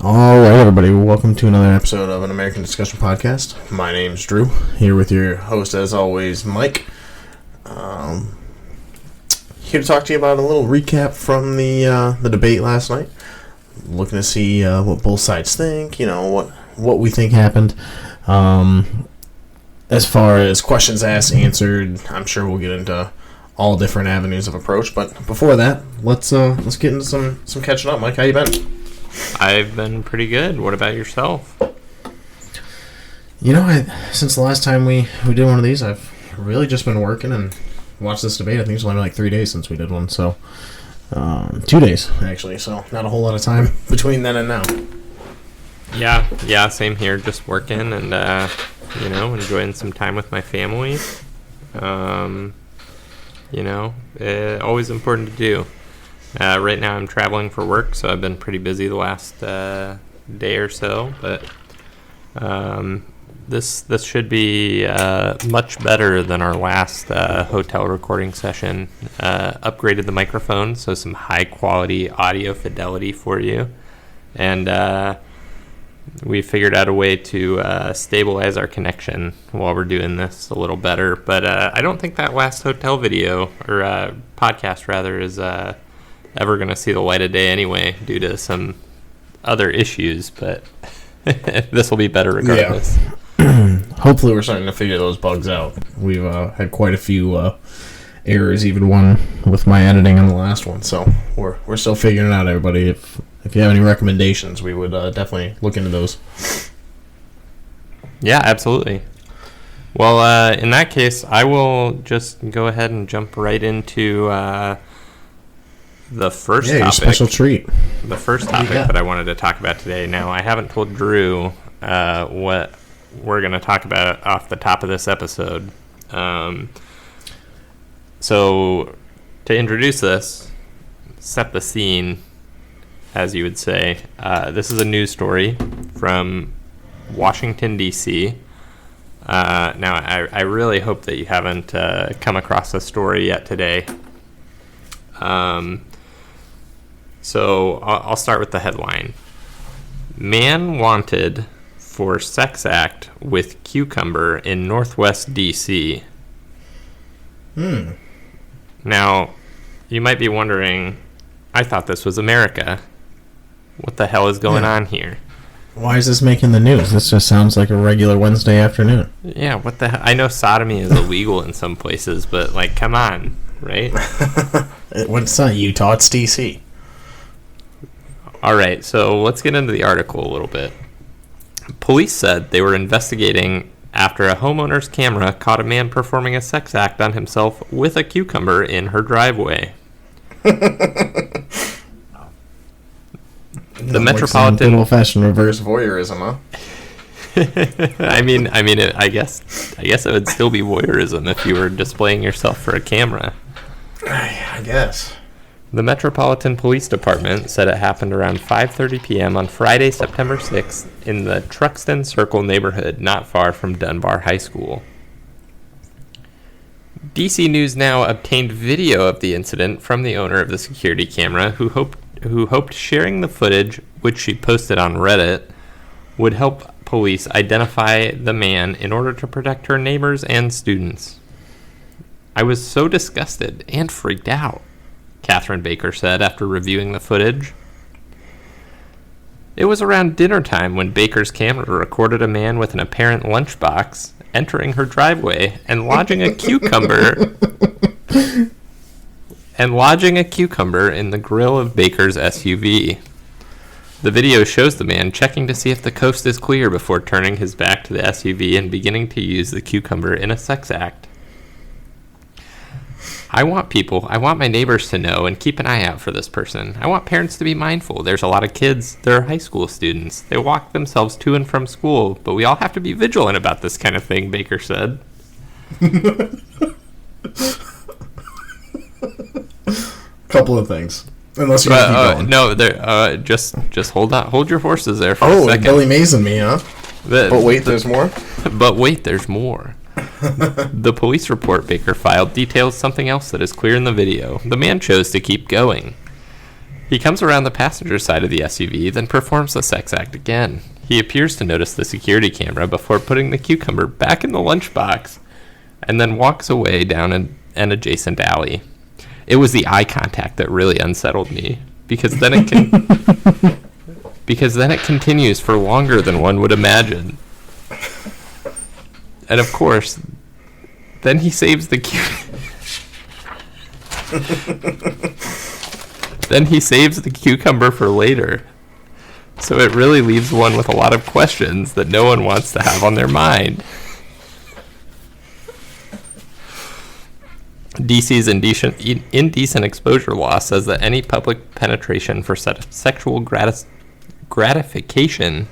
All right, everybody. Welcome to another episode of an American Discussion Podcast. My name's Drew, here with your host, as always, Mike. Here to talk to you about a little recap from the debate last night. Looking to see what both sides think, what we think happened. As far as questions asked, answered, I'm sure we'll get into all different avenues of approach. But before that, let's get into some catching up. Mike, how you been? I've been pretty good. What about yourself? Since the last time we did one of these, I've really just been working and watched this debate. I think it's only like 3 days since we did one, so 2 days actually. So not a whole lot of time between then and now. Yeah, same here. Just working and enjoying some time with my family. Always important to do. Right now I'm traveling for work, so I've been pretty busy the last day or so, but this should be much better than our last hotel recording session. Upgraded the microphone, so some high quality audio fidelity for you, and we figured out a way to stabilize our connection while we're doing this a little better. But I don't think that last hotel video, or podcast rather, is ever going to see the light of day anyway due to some other issues, but this will be better regardless. Yeah. Hopefully we're starting to figure those bugs out. We've had quite a few errors, even one with my editing on the last one, so we're still figuring it out, everybody. If you have any recommendations, we would definitely look into those. Yeah, absolutely. Well, in that case, I will just go ahead and jump right into the first topic. Your special treat. The first topic that I wanted to talk about today. Now, I haven't told Drew what we're going to talk about off the top of this episode. So, to introduce this, set the scene, as you would say, this is a news story from Washington, D.C. Now, I really hope that you haven't come across this story yet today. So I'll start with the headline. Man wanted for sex act with cucumber in Northwest D.C. Now, you might be wondering, I thought this was America. What the hell is going on here? Why is this making the news? This just sounds like a regular Wednesday afternoon. Yeah, what the hell? I know sodomy is illegal in some places, but, come on, right? It's not Utah, it's D.C. All right, so let's get into the article a little bit. Police said they were investigating after a homeowner's camera caught a man performing a sex act on himself with a cucumber in her driveway. The Metropolitan... old-fashioned reverse voyeurism, huh? I guess it would still be voyeurism if you were displaying yourself for a camera. I guess. The Metropolitan Police Department said it happened around 5:30 p.m. on Friday, September 6th in the Truxton Circle neighborhood not far from Dunbar High School. DC News Now obtained video of the incident from the owner of the security camera who hoped sharing the footage, which she posted on Reddit, would help police identify the man in order to protect her neighbors and students. I was so disgusted and freaked out, Catherine Baker said after reviewing the footage. It was around dinner time when Baker's camera recorded a man with an apparent lunchbox entering her driveway and lodging a cucumber in the grill of Baker's SUV. The video shows the man checking to see if the coast is clear before turning his back to the SUV and beginning to use the cucumber in a sex act. I want my neighbors to know and keep an eye out for this person. I want parents to be mindful. There's a lot of kids. They're high school students. They walk themselves to and from school, but we all have to be vigilant about this kind of thing, Baker said. Couple of things. Unless you keep going. No, just hold on. Hold your horses there for a second. Billy Mason me, huh? But wait, there's more? But wait, there's more. The police report Baker filed details something else that is clear in the video. The man chose to keep going. He comes around the passenger side of the SUV, then performs the sex act again. He appears to notice the security camera before putting the cucumber back in the lunchbox, and then walks away down an adjacent alley. It was the eye contact that really unsettled me, because then it continues for longer than one would imagine. And of course, then he saves the cucumber for later. So it really leaves one with a lot of questions that no one wants to have on their mind. DC's indecent exposure law says that any public penetration for sexual gratification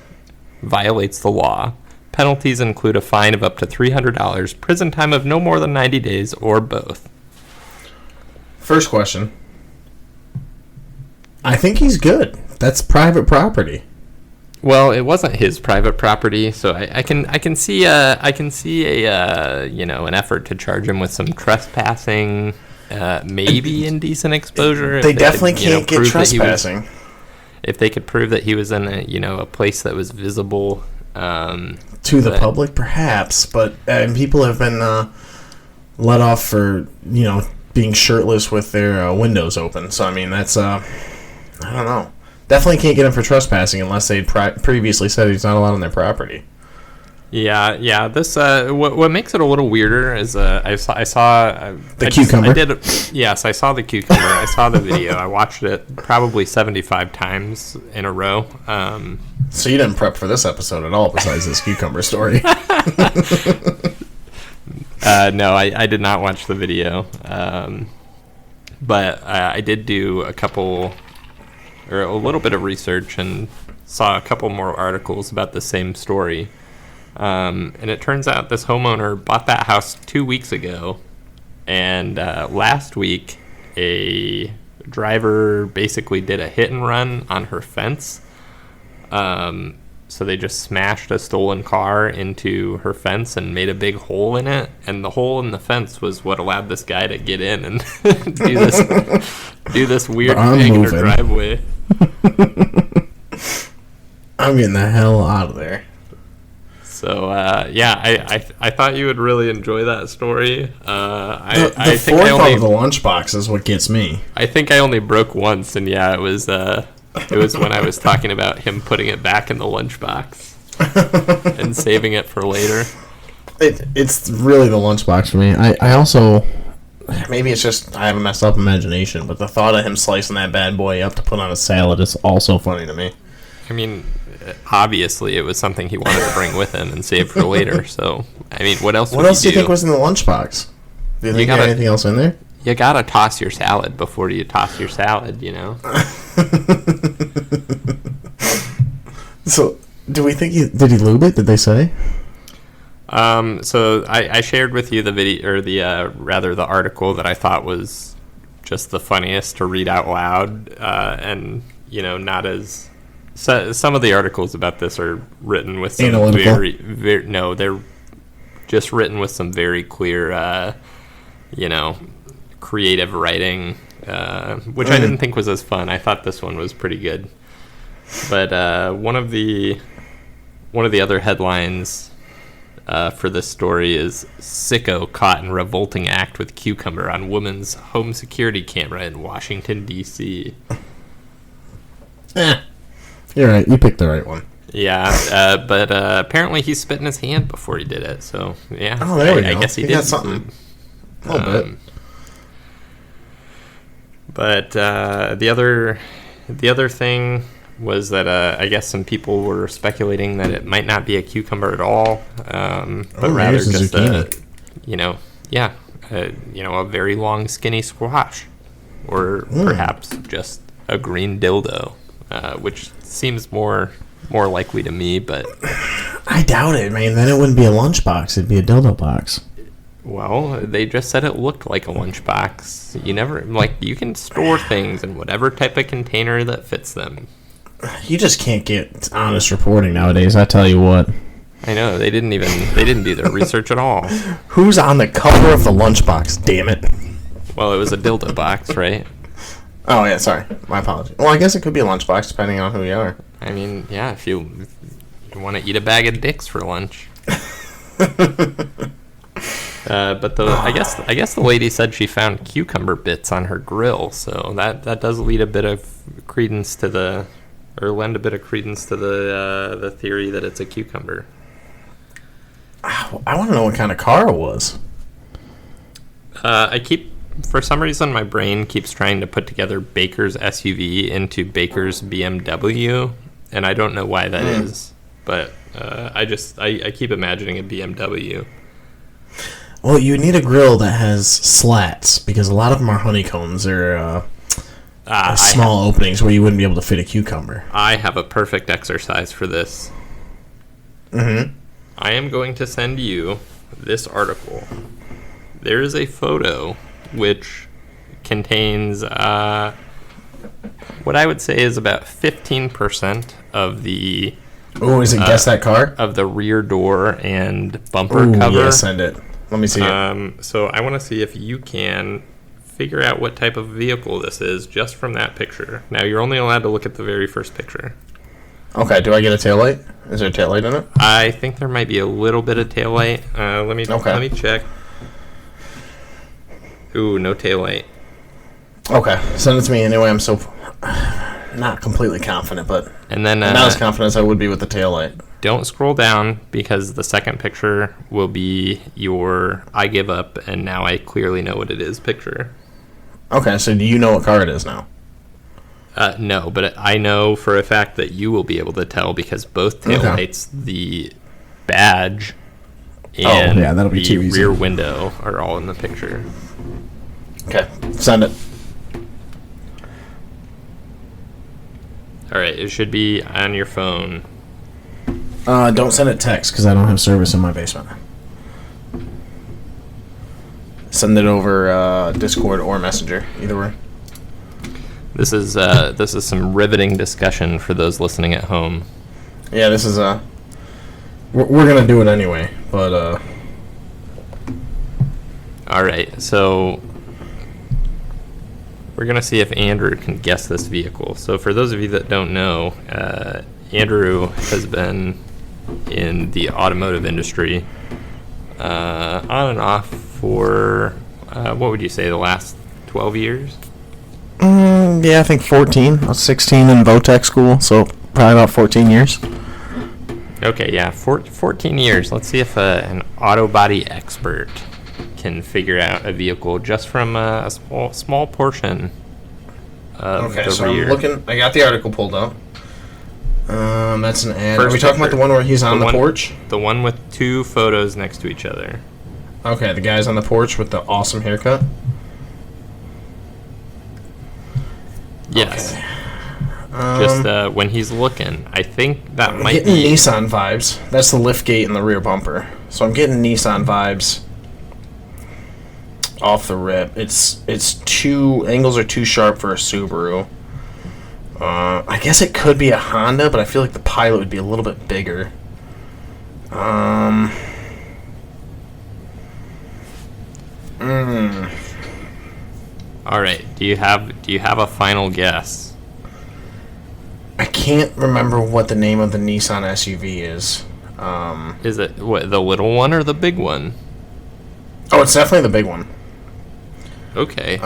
violates the law. Penalties include a fine of up to $300, prison time of no more than 90 days, or both. First question. I think he's good. That's private property. Well, it wasn't his private property, so I can see an effort to charge him with some trespassing, maybe indecent exposure. They definitely can't get trespassing. If they could prove that he was in a place that was visible to the public, perhaps, but people have been let off for being shirtless with their windows open. So I mean that's I don't know. Definitely can't get him for trespassing unless they previously said he's not allowed on their property. Yeah. This what makes it a little weirder is I saw the cucumber. Yes, I saw the cucumber. I saw the video. I watched it probably 75 times in a row. So you didn't prep for this episode at all, besides this cucumber story. No, I did not watch the video, but I did do a little bit of research and saw a couple more articles about the same story. And it turns out this homeowner bought that house 2 weeks ago, and last week a driver basically did a hit and run on her fence. So they just smashed a stolen car into her fence and made a big hole in it, and the hole in the fence was what allowed this guy to get in and do this weird thing in her driveway. I'm getting the hell out of there. So I thought you would really enjoy that story. The fourth of the lunchbox is what gets me. I think I only broke once, and it was when I was talking about him putting it back in the lunchbox and saving it for later. It's really the lunchbox for me. I also, maybe it's just I have a messed up imagination, but the thought of him slicing that bad boy up to put on a salad is also funny to me. I mean, obviously it was something he wanted to bring with him and save for later. So, I mean, what else? What else do you think was in the lunchbox? Do you think there anything else in there? You gotta toss your salad before you toss your salad, So, do we think did he lube it? Did they say? So I shared with you the video, or the article that I thought was just the funniest to read out loud, and not as. So, some of the articles about this are written with some analytical. They're just written with some very clear, creative writing, which I didn't think was as fun. I thought this one was pretty good. But one of the other headlines for this story is "Sicko caught in revolting act with cucumber on woman's home security camera in Washington, D.C." You're right. You picked the right one. Yeah, but apparently he spit in his hand before he did it. So yeah. Oh, there we go. I guess he did got something. A little bit. But the other thing was that I guess some people were speculating that it might not be a cucumber at all, but rather just a very long skinny squash, or perhaps just a green dildo, which seems more likely to me. But I doubt it, man. Then it wouldn't be a lunchbox; it'd be a dildo box. Well, they just said it looked like a lunchbox. You can store things in whatever type of container that fits them. You just can't get honest reporting nowadays, I tell you what. I know, they didn't do their research at all. Who's on the cover of the lunchbox, damn it? Well, it was a dildo box, right? Oh, yeah, sorry. My apologies. Well, I guess it could be a lunchbox, depending on who you are. I mean, yeah, if you want to eat a bag of dicks for lunch. But I guess the lady said she found cucumber bits on her grill, so that does lead a bit of credence to lend a bit of credence to the theory that it's a cucumber. I want to know what kind of car it was. For some reason, my brain keeps trying to put together Baker's SUV into Baker's BMW, and I don't know why that is, but I keep imagining a BMW. Well, you need a grill that has slats, because a lot of them are honeycombs or small openings where you wouldn't be able to fit a cucumber. I have a perfect exercise for this. Mm-hmm. I am going to send you this article. There is a photo which contains what I would say is about 15% of the... Oh, is it Guess That Car? Of the rear door and bumper cover. Yeah, send it. Let me see it. So I want to see if you can figure out what type of vehicle this is just from that picture. Now, you're only allowed to look at the very first picture. Okay, do I get a taillight? Is there a taillight in it? I think there might be a little bit of taillight. Let me check. Ooh, no taillight. Okay, send it to me anyway. I'm so not completely confident, but and then not as confident as I would be with the taillight. Don't scroll down, because the second picture will be your I give up and now I clearly know what it is picture. Okay, so do you know what car it is now? No, but I know for a fact that you will be able to tell, because both taillights, the badge, and that'll be the too easy. rear window are all in the picture. Okay, send it. All right, it should be on your phone. Don't send it text, because I don't have service in my basement. Send it over Discord or Messenger, either way. This is some riveting discussion for those listening at home. Yeah, this is we're gonna do it anyway, but all right, so we're gonna see if Andrew can guess this vehicle. So for those of you that don't know, Andrew has been in the automotive industry on and off for what would you say, the last 12 years? Yeah, I think 14. I was 16 in Votech school, so probably about 14 years. Okay, yeah, 14 years. Let's see if an auto body expert can figure out a vehicle just from a small portion of the so rear. I'm looking. I got the article pulled up. That's an ad. First Are we talking about picture. the one where he's on the porch? The one with two photos next to each other. Okay, the guy's on the porch with the awesome haircut. Yes. Okay. Just when he's looking, I think that I'm might getting be Nissan vibes. That's the lift gate and the rear bumper. So I'm getting Nissan vibes off the rip. It's too angles are too sharp for a Subaru. I guess it could be a Honda, but I feel like the Pilot would be a little bit bigger. All right. Do you have a final guess? I can't remember what the name of the Nissan SUV is. Is it the little one or the big one? Oh, it's definitely the big one. Okay.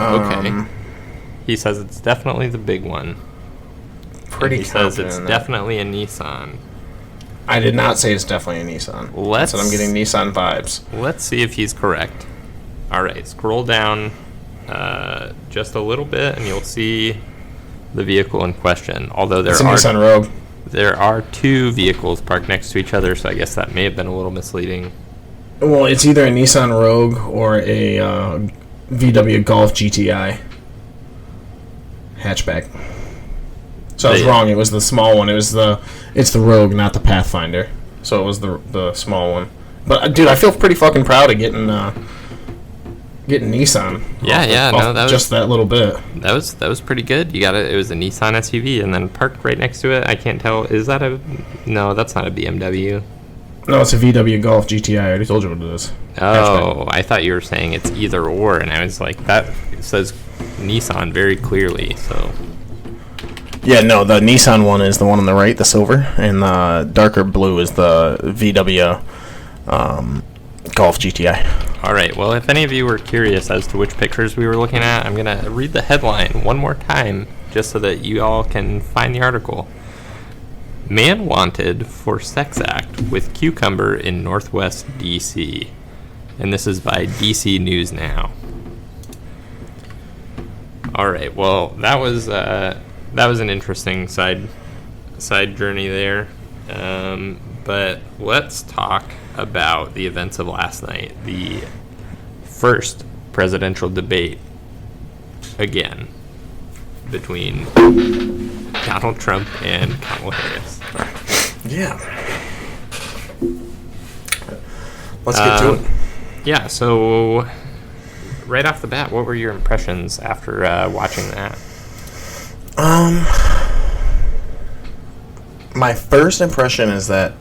He says it's definitely the big one. Pretty He says confident it's in that. definitely a Nissan. I did not say it's definitely a Nissan. I said I'm getting Nissan vibes. Let's see if he's correct. All right, scroll down just a little bit, and you'll see the vehicle in question. Although It's a Nissan Rogue. there are two vehicles parked next to each other, so I guess that may have been a little misleading. Well, it's either a Nissan Rogue or a VW Golf GTI hatchback. So I was wrong. It was the small one. It's the Rogue, not the Pathfinder. So it was the small one. But dude, I feel pretty fucking proud of getting Nissan. Just that little bit. That was pretty good. You got it. It was a Nissan SUV, and then parked right next to it. I can't tell. Is that a? No, that's not a BMW. No, it's a VW Golf GTI. I already told you what it is. Oh, I thought you were saying it's either or, and I was like, that says Nissan very clearly. So Yeah, no, the Nissan one is the one on the right, the silver, and the darker blue is the VW Golf GTI. all right. Well, if any of you were curious as to which pictures we were looking at, I'm gonna read the headline one more time just so that you all can find the article. Man wanted for sex act with cucumber in Northwest D.C. And this is by DC News Now. All right. Well, that was an interesting side journey there. But let's talk about the events of last night. The first presidential debate again between Donald Trump and Kamala Harris. Yeah. Let's get to it. Yeah, so right off the bat, what were your impressions after watching that? My first impression is that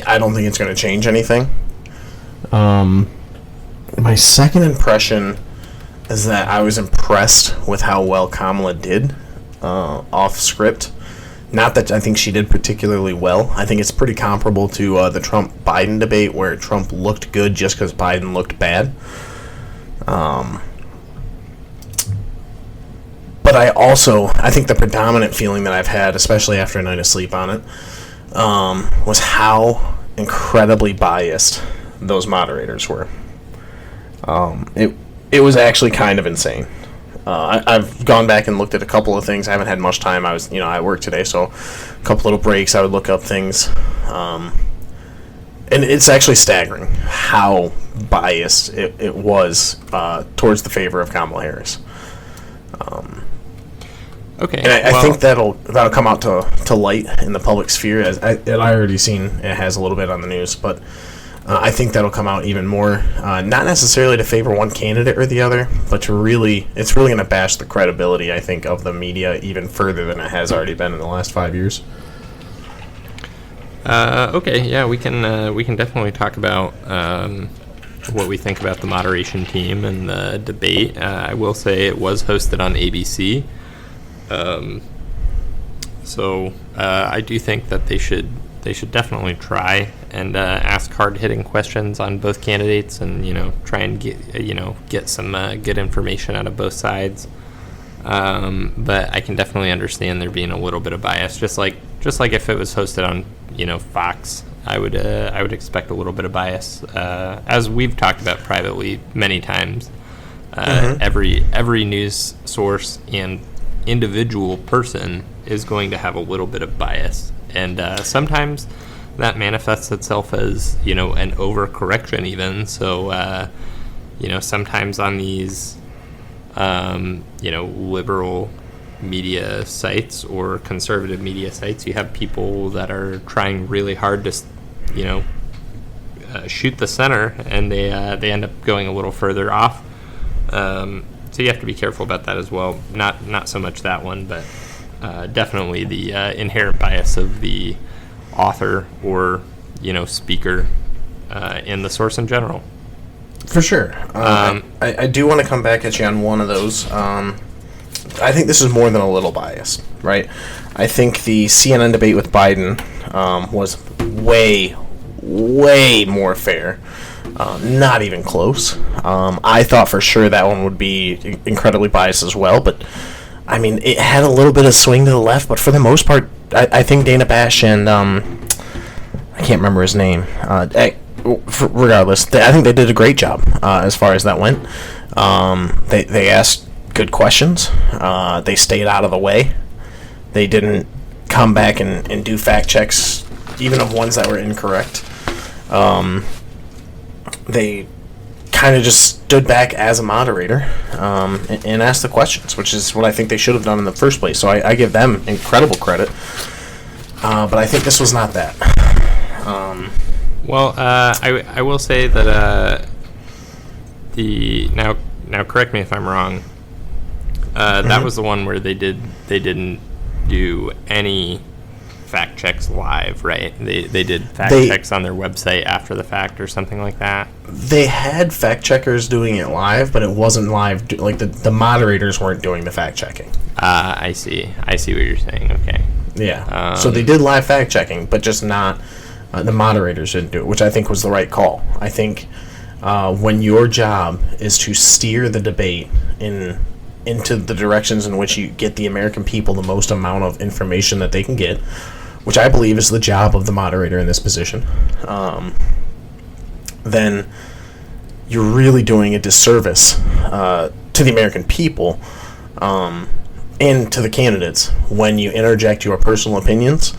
I don't think it's going to change anything. My second impression is that I was impressed with how well Kamala did off script. Not that I think she did particularly well. I think it's pretty comparable to the Trump-Biden debate where Trump looked good just because Biden looked bad. But I think the predominant feeling that I've had, especially after a night of sleep on it, was how incredibly biased those moderators were. It was actually kind of insane. I've gone back and looked at a couple of things. I haven't had much time. I was, at work today, so a couple little breaks. I would look up things, and it's actually staggering how biased it was towards the favor of Kamala Harris. Okay, and I think that'll come out to light in the public sphere. As I already seen, it has a little bit on the news, but I think that'll come out even more. Not necessarily to favor one candidate or the other, but it's really going to bash the credibility, I think, of the media even further than it has already been in the last 5 years. Okay, yeah, we can definitely talk about what we think about the moderation team and the debate. I will say it was hosted on ABC. So I do think that they should definitely try and ask hard-hitting questions on both candidates, and try and get some good information out of both sides. But I can definitely understand there being a little bit of bias, just like if it was hosted on Fox. I would expect a little bit of bias, as we've talked about privately many times. Every news source and individual person is going to have a little bit of bias, and sometimes that manifests itself as an overcorrection even. So sometimes on these liberal media sites or conservative media sites, you have people that are trying really hard to shoot the center, and they end up going a little further off. So you have to be careful about that as well. Not so much that one, but definitely the inherent bias of the author or speaker and the source in general. For sure. I do want to come back at you on one of those. I think this is more than a little biased, right? I think the CNN debate with Biden was way more fair. Not even close. I thought for sure that one would be incredibly biased as well, but I mean, it had a little bit of swing to the left, but for the most part, I think Dana Bash and I can't remember his name. Regardless, I think they did a great job as far as that went. They asked good questions. They stayed out of the way. They didn't come back and do fact checks, even of ones that were incorrect. They kind of just stood back as a moderator and asked the questions, which is what I think they should have done in the first place. So I give them incredible credit. But I think this was not that. Well, I will say that now correct me if I'm wrong. That was the one where they didn't do any fact checks live, right? They did fact checks on their website after the fact or something like that. They had fact checkers doing it live, but it wasn't live. Like the moderators weren't doing the fact checking. I see what you're saying. Okay. Yeah. So they did live fact checking, but just not. The moderators didn't do it, which I think was the right call. I think when your job is to steer the debate into the directions in which you get the American people the most amount of information that they can get, which I believe is the job of the moderator in this position, then you're really doing a disservice to the American people and to the candidates when you interject your personal opinions,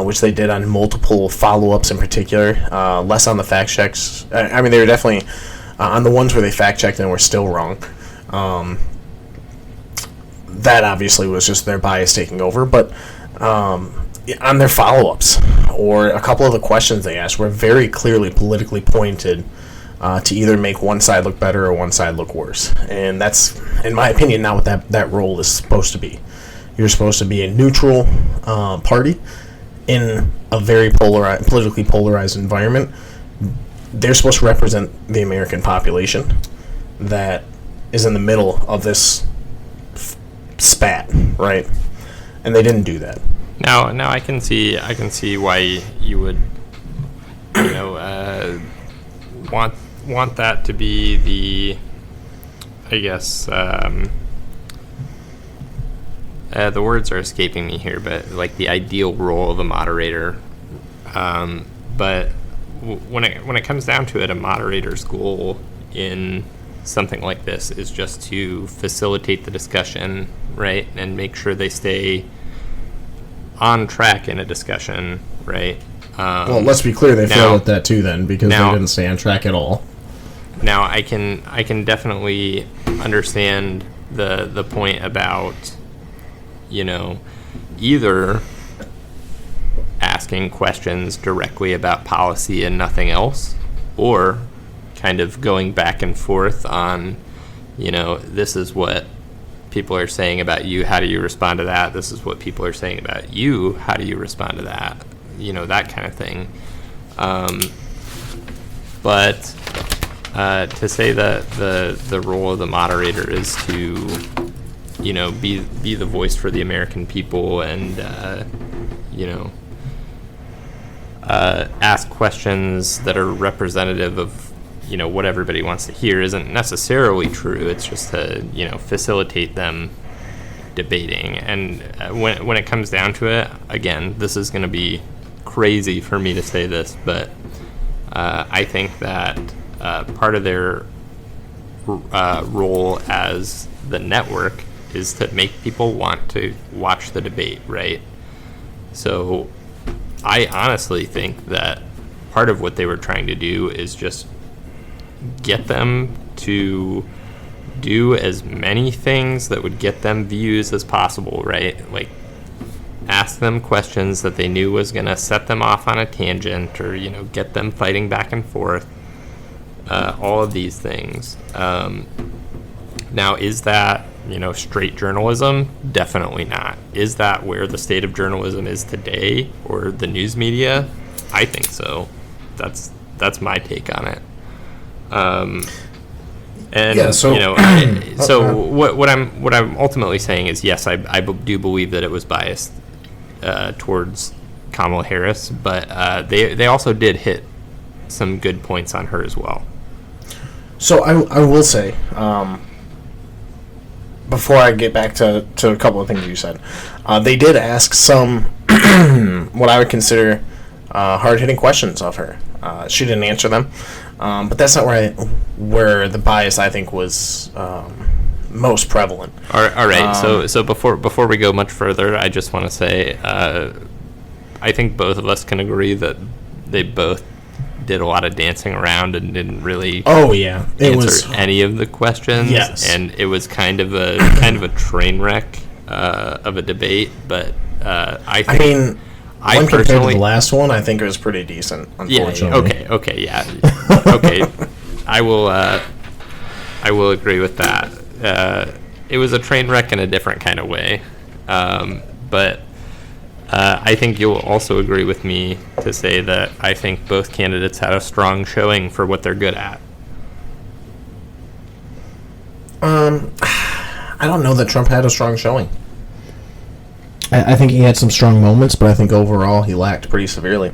which they did on multiple follow-ups in particular, less on the fact checks. I mean, they were definitely on the ones where they fact-checked and were still wrong. That obviously was just their bias taking over, but on their follow-ups or a couple of the questions they asked were very clearly politically pointed to either make one side look better or one side look worse. And that's, in my opinion, not what that role is supposed to be. You're supposed to be a neutral party in a very politically polarized environment. They're supposed to represent the American population that is in the middle of this spat, right? And they didn't do that. Now I can see why you would, want that to be the, I guess, the words are escaping me here, but like the ideal role of a moderator. But when it comes down to it, a moderator's goal in something like this is just to facilitate the discussion, right, and make sure they stay on track in a discussion, right? Well, let's be clear, they failed at that too then, because they didn't stay on track at all. Now, I can definitely understand the point about, either asking questions directly about policy and nothing else, or kind of going back and forth on, this is what people are saying about you, how do you respond to that? This is what people are saying about you, how do you respond to that? That kind of thing. But to say that the role of the moderator is to, be the voice for the American people and, ask questions that are representative of what everybody wants to hear isn't necessarily true. It's just to facilitate them debating. And when it comes down to it, again, this is going to be crazy for me to say this, but I think that part of their role as the network is to make people want to watch the debate, right? So I honestly think that part of what they were trying to do is just get them to do as many things that would get them views as possible, right? Like, ask them questions that they knew was going to set them off on a tangent or, get them fighting back and forth. All of these things. Now, is that, straight journalism? Definitely not. Is that where the state of journalism is today, or the news media? I think so. That's my take on it. And yeah, so what I'm ultimately saying is, yes, I do believe that it was biased towards Kamala Harris, but they also did hit some good points on her as well. So I will say, before I get back to a couple of things you said, they did ask some what I would consider hard-hitting questions of her. She didn't answer them, but that's not where the bias, I think, was most prevalent. All right. So before we go much further, I just want to say I think both of us can agree that they both did a lot of dancing around and didn't really answer any of the questions. Yes. And it was kind of a train wreck of a debate. But I think, when compared to the last one, I think it was pretty decent, unfortunately. Yeah. Okay. I will agree with that. It was a train wreck in a different kind of way. But I think you'll also agree with me to say that I think both candidates had a strong showing for what they're good at. I don't know that Trump had a strong showing. I think he had some strong moments, but I think overall he lacked pretty severely.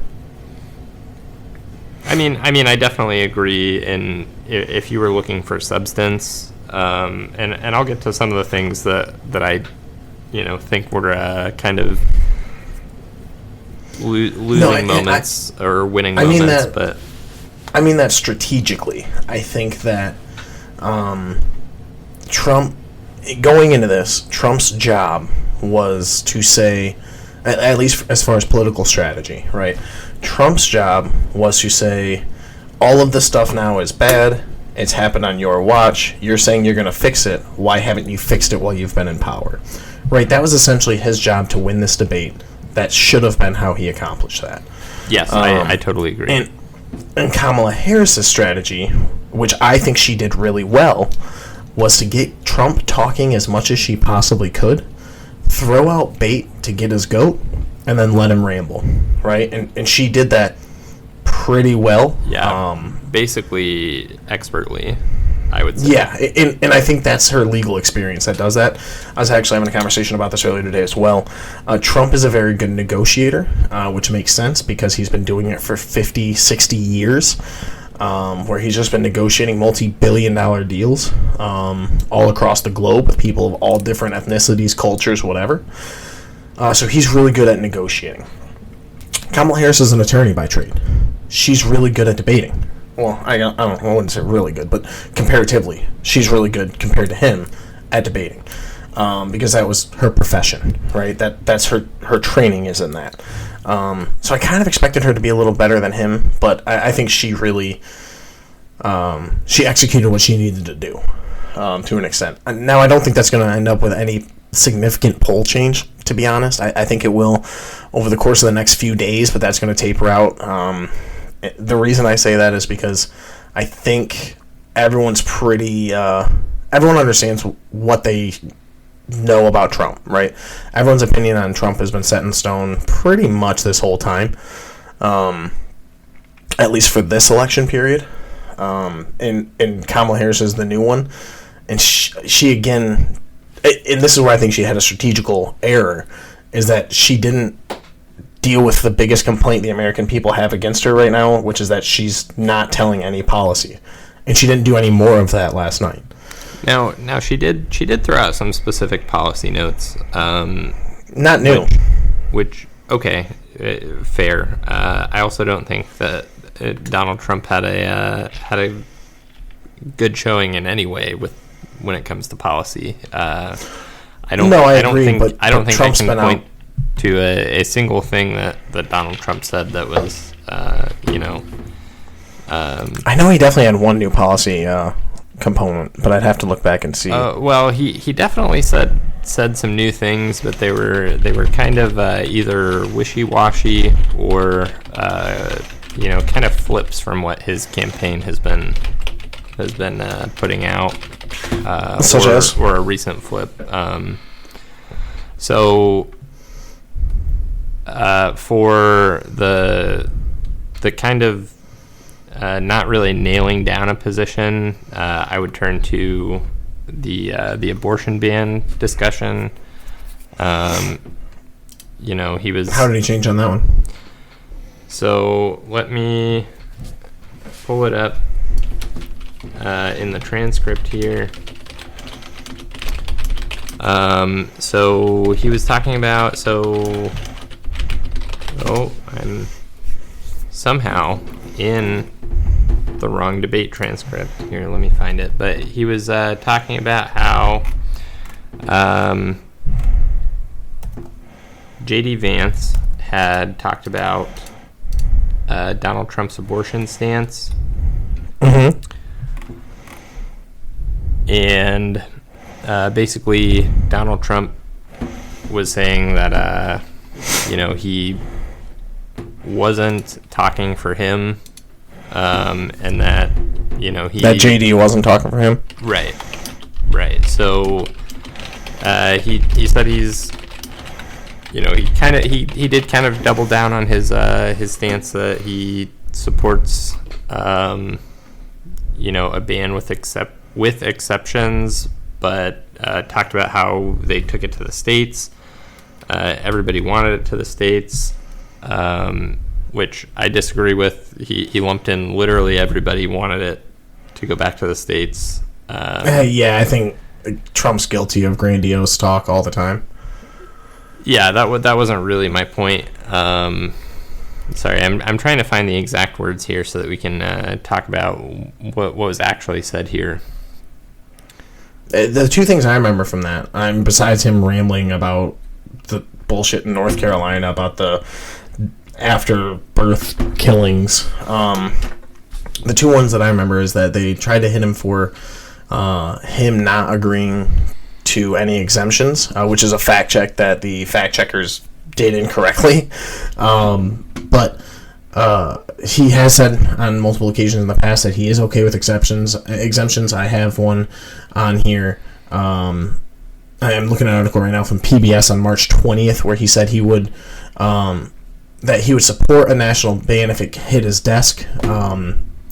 I mean, I definitely agree. If you were looking for substance, and I'll get to some of the things that I, think were kind of losing moments or winning moments. But I mean that strategically. I think that Trump, going into this, Trump's job was to say, at least as far as political strategy, right? Trump's job was to say, all of this stuff now is bad. It's happened on your watch. You're saying you're going to fix it. Why haven't you fixed it while you've been in power? Right? That was essentially his job to win this debate. That should have been how he accomplished that. Yes, I totally agree. And Kamala Harris's strategy, which I think she did really well, was to get Trump talking as much as she possibly could, throw out bait to get his goat, and then let him ramble, right? And she did that pretty well. Yeah, basically expertly, I would say. Yeah, and I think that's her legal experience that does that. I was actually having a conversation about this earlier today as well. Trump is a very good negotiator, which makes sense because he's been doing it for 50, 60 years, where he's just been negotiating multi-billion-dollar deals all across the globe with people of all different ethnicities, cultures, whatever. So he's really good at negotiating. Kamala Harris is an attorney by trade. She's really good at debating. Well, I wouldn't say really good, but comparatively, she's really good compared to him at debating, because that was her profession, right? That's her training is in that. So I kind of expected her to be a little better than him, but I think she really she executed what she needed to do to an extent. Now, I don't think that's going to end up with any significant poll change, to be honest. I think it will over the course of the next few days, but that's going to taper out. The reason I say that is because I think everyone's pretty everyone understands what they know about Trump, right? Everyone's opinion on Trump has been set in stone pretty much this whole time, at least for this election period. And Kamala Harris is the new one, and she again, and this is where I think she had a strategical error, is that she didn't deal with the biggest complaint the American people have against her right now, which is that she's not telling any policy, and she didn't do any more of that last night. Now she did throw out some specific policy notes. Not new. Which okay, fair. I also don't think that Donald Trump had a good showing in any way when it comes to policy. I don't think I can point to a single thing that Donald Trump said that was I know he definitely had one new policy component, but I'd have to look back and see. Well, he definitely said some new things, but they were kind of either wishy-washy or kind of flips from what his campaign has been putting out, such as or a recent flip. So for the kind of not really nailing down a position, I would turn to the abortion ban discussion. He was. How did he change on that one? So let me pull it up in the transcript here. So he was talking about I'm somehow in the wrong debate transcript. Here, let me find it. But he was talking about how J.D. Vance had talked about Donald Trump's abortion stance. Mm-hmm. And basically, Donald Trump was saying that, he wasn't talking for him, and that, that JD wasn't talking for him? Right. So he said he's he did kind of double down on his stance that he supports a ban with exceptions, but talked about how they took it to the states. Everybody wanted it to the states, which I disagree with. He lumped in literally everybody wanted it to go back to the states. I think Trump's guilty of grandiose talk all the time. Yeah, that wasn't really my point. Sorry, I'm trying to find the exact words here so that we can talk about what was actually said here. The two things I remember from that, besides him rambling about the bullshit in North Carolina about the after-birth killings, the two ones that I remember is that they tried to hit him for him not agreeing to any exemptions, which is a fact check that the fact checkers did incorrectly. But he has said on multiple occasions in the past that he is okay with exemptions. I have one on here. I am looking at an article right now from PBS on March 20th where he said he would that he would support a national ban if it hit his desk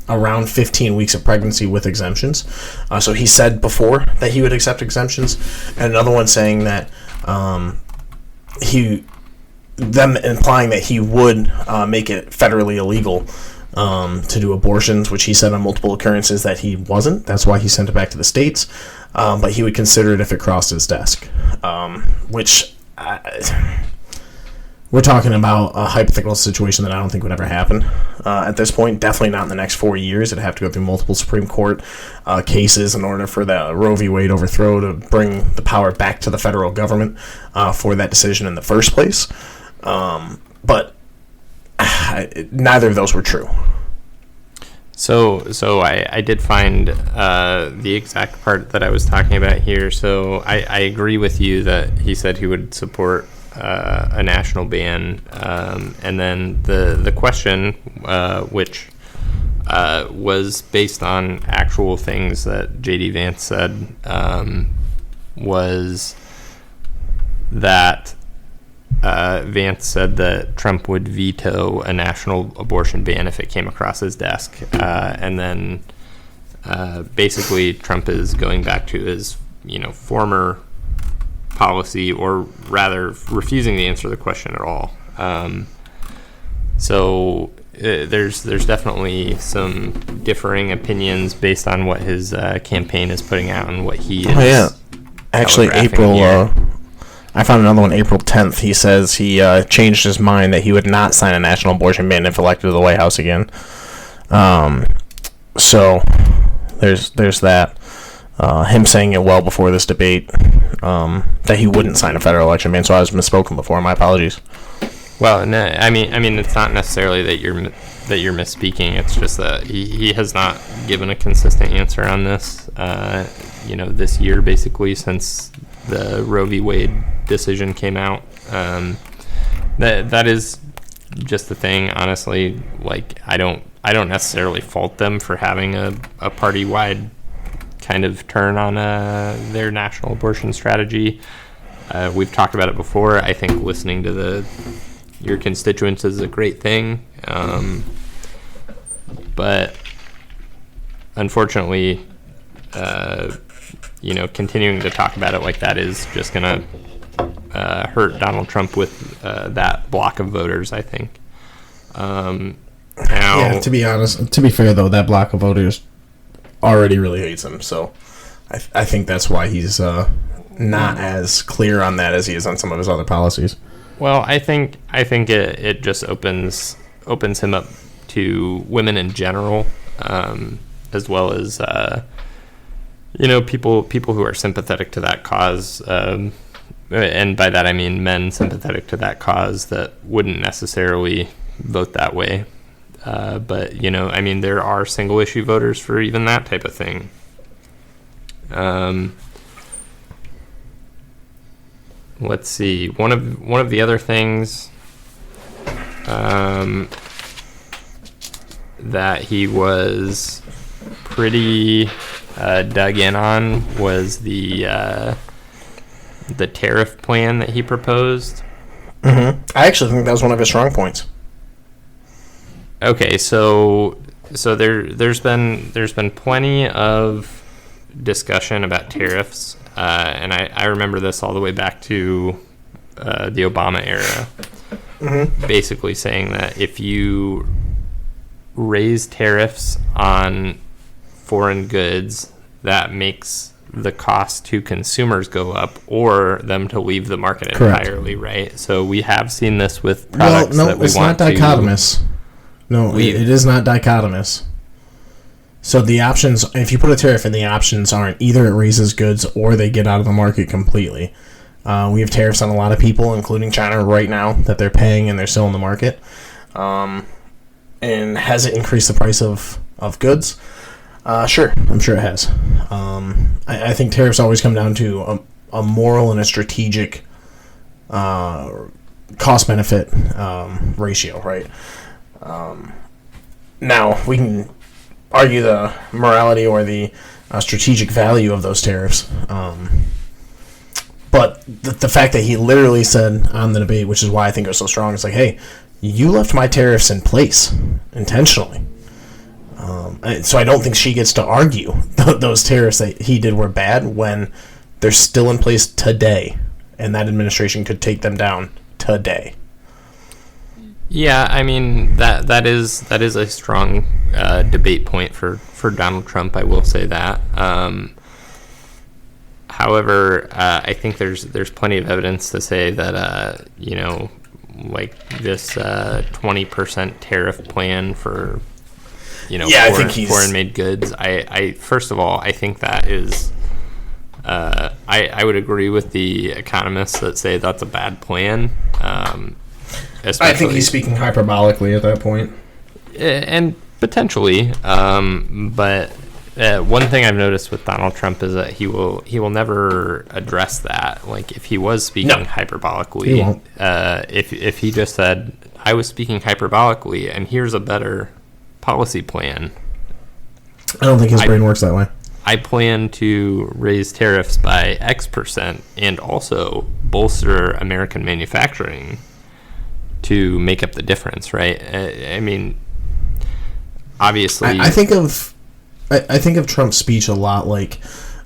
around 15 weeks of pregnancy with exemptions. So he said before that he would accept exemptions. And another one saying that them implying that he would make it federally illegal to do abortions, which he said on multiple occurrences that he wasn't. That's why he sent it back to the states. But he would consider it if it crossed his desk, which we're talking about a hypothetical situation that I don't think would ever happen at this point. Definitely not in the next 4 years. It'd have to go through multiple Supreme Court cases in order for the Roe v. Wade overthrow to bring the power back to the federal government for that decision in the first place. But neither of those were true. So I did find the exact part that I was talking about here. So I agree with you that he said he would support a national ban. And then the question, which was based on actual things that J.D. Vance said, was that Vance said that Trump would veto a national abortion ban if it came across his desk. And then basically Trump is going back to his former policy, or rather refusing to answer the question at all. So there's definitely some differing opinions based on what his campaign is putting out and what he is. Actually, I found another one, April 10th. He says he changed his mind that he would not sign a national abortion ban if elected to the White House again. So there's that. Him saying it well before this debate that he wouldn't sign a federal election ban. So I was misspoken before. My apologies. Well, no, I mean, it's not necessarily that you're misspeaking. It's just that he has not given a consistent answer on this. This year basically since the Roe v. Wade decision came out. That is just the thing. Honestly, like I don't necessarily fault them for having a party-wide kind of turn on their national abortion strategy. We've talked about it before. I think listening to your constituents is a great thing, but unfortunately, continuing to talk about it like that is just gonna hurt Donald Trump with that block of voters, I think. To be honest, to be fair though, that block of voters already really hates him, so I think that's why he's not as clear on that as he is on some of his other policies. Well, I think it just opens him up to women in general, as well as people who are sympathetic to that cause, and by that I mean men sympathetic to that cause that wouldn't necessarily vote that way. But there are single issue voters for even that type of thing. Let's see. One of the other things that he was pretty dug in on was the tariff plan that he proposed. I actually think that was one of his strong points. Okay, so there's been plenty of discussion about tariffs, and I remember this all the way back to the Obama era, basically saying that if you raise tariffs on foreign goods, that makes the cost to consumers go up or them to leave the market entirely, right? So we have seen this with products that we want to... Well, no, it's not dichotomous. No, it is not dichotomous. So the options, if you put a tariff in, the options aren't either it raises goods or they get out of the market completely. We have tariffs on a lot of people, including China right now, that they're paying and they're still in the market. And has it increased the price of goods? Sure, I'm sure it has. I think tariffs always come down to a moral and a strategic cost-benefit ratio, right? Now, we can argue the morality or the strategic value of those tariffs. But the fact that he literally said on the debate, which is why I think it was so strong, it's like, hey, you left my tariffs in place intentionally. So I don't think she gets to argue those tariffs that he did were bad when they're still in place today, and that administration could take them down today. Yeah, I mean that is a strong debate point for Donald Trump. I will say that. However, I think there's plenty of evidence to say that like this 20% tariff plan for foreign made goods. I first of all, I think that is. I would agree with the economists that say that's a bad plan. I think he's speaking hyperbolically at that point. And potentially, but one thing I've noticed with Donald Trump is that he will never address that. Like if he was speaking hyperbolically, he won't. If he just said, I was speaking hyperbolically and here's a better policy plan. I don't think his brain works that way. I plan to raise tariffs by X% and also bolster American manufacturing to make up the difference, right? I mean, obviously, I think of Trump's speech a lot like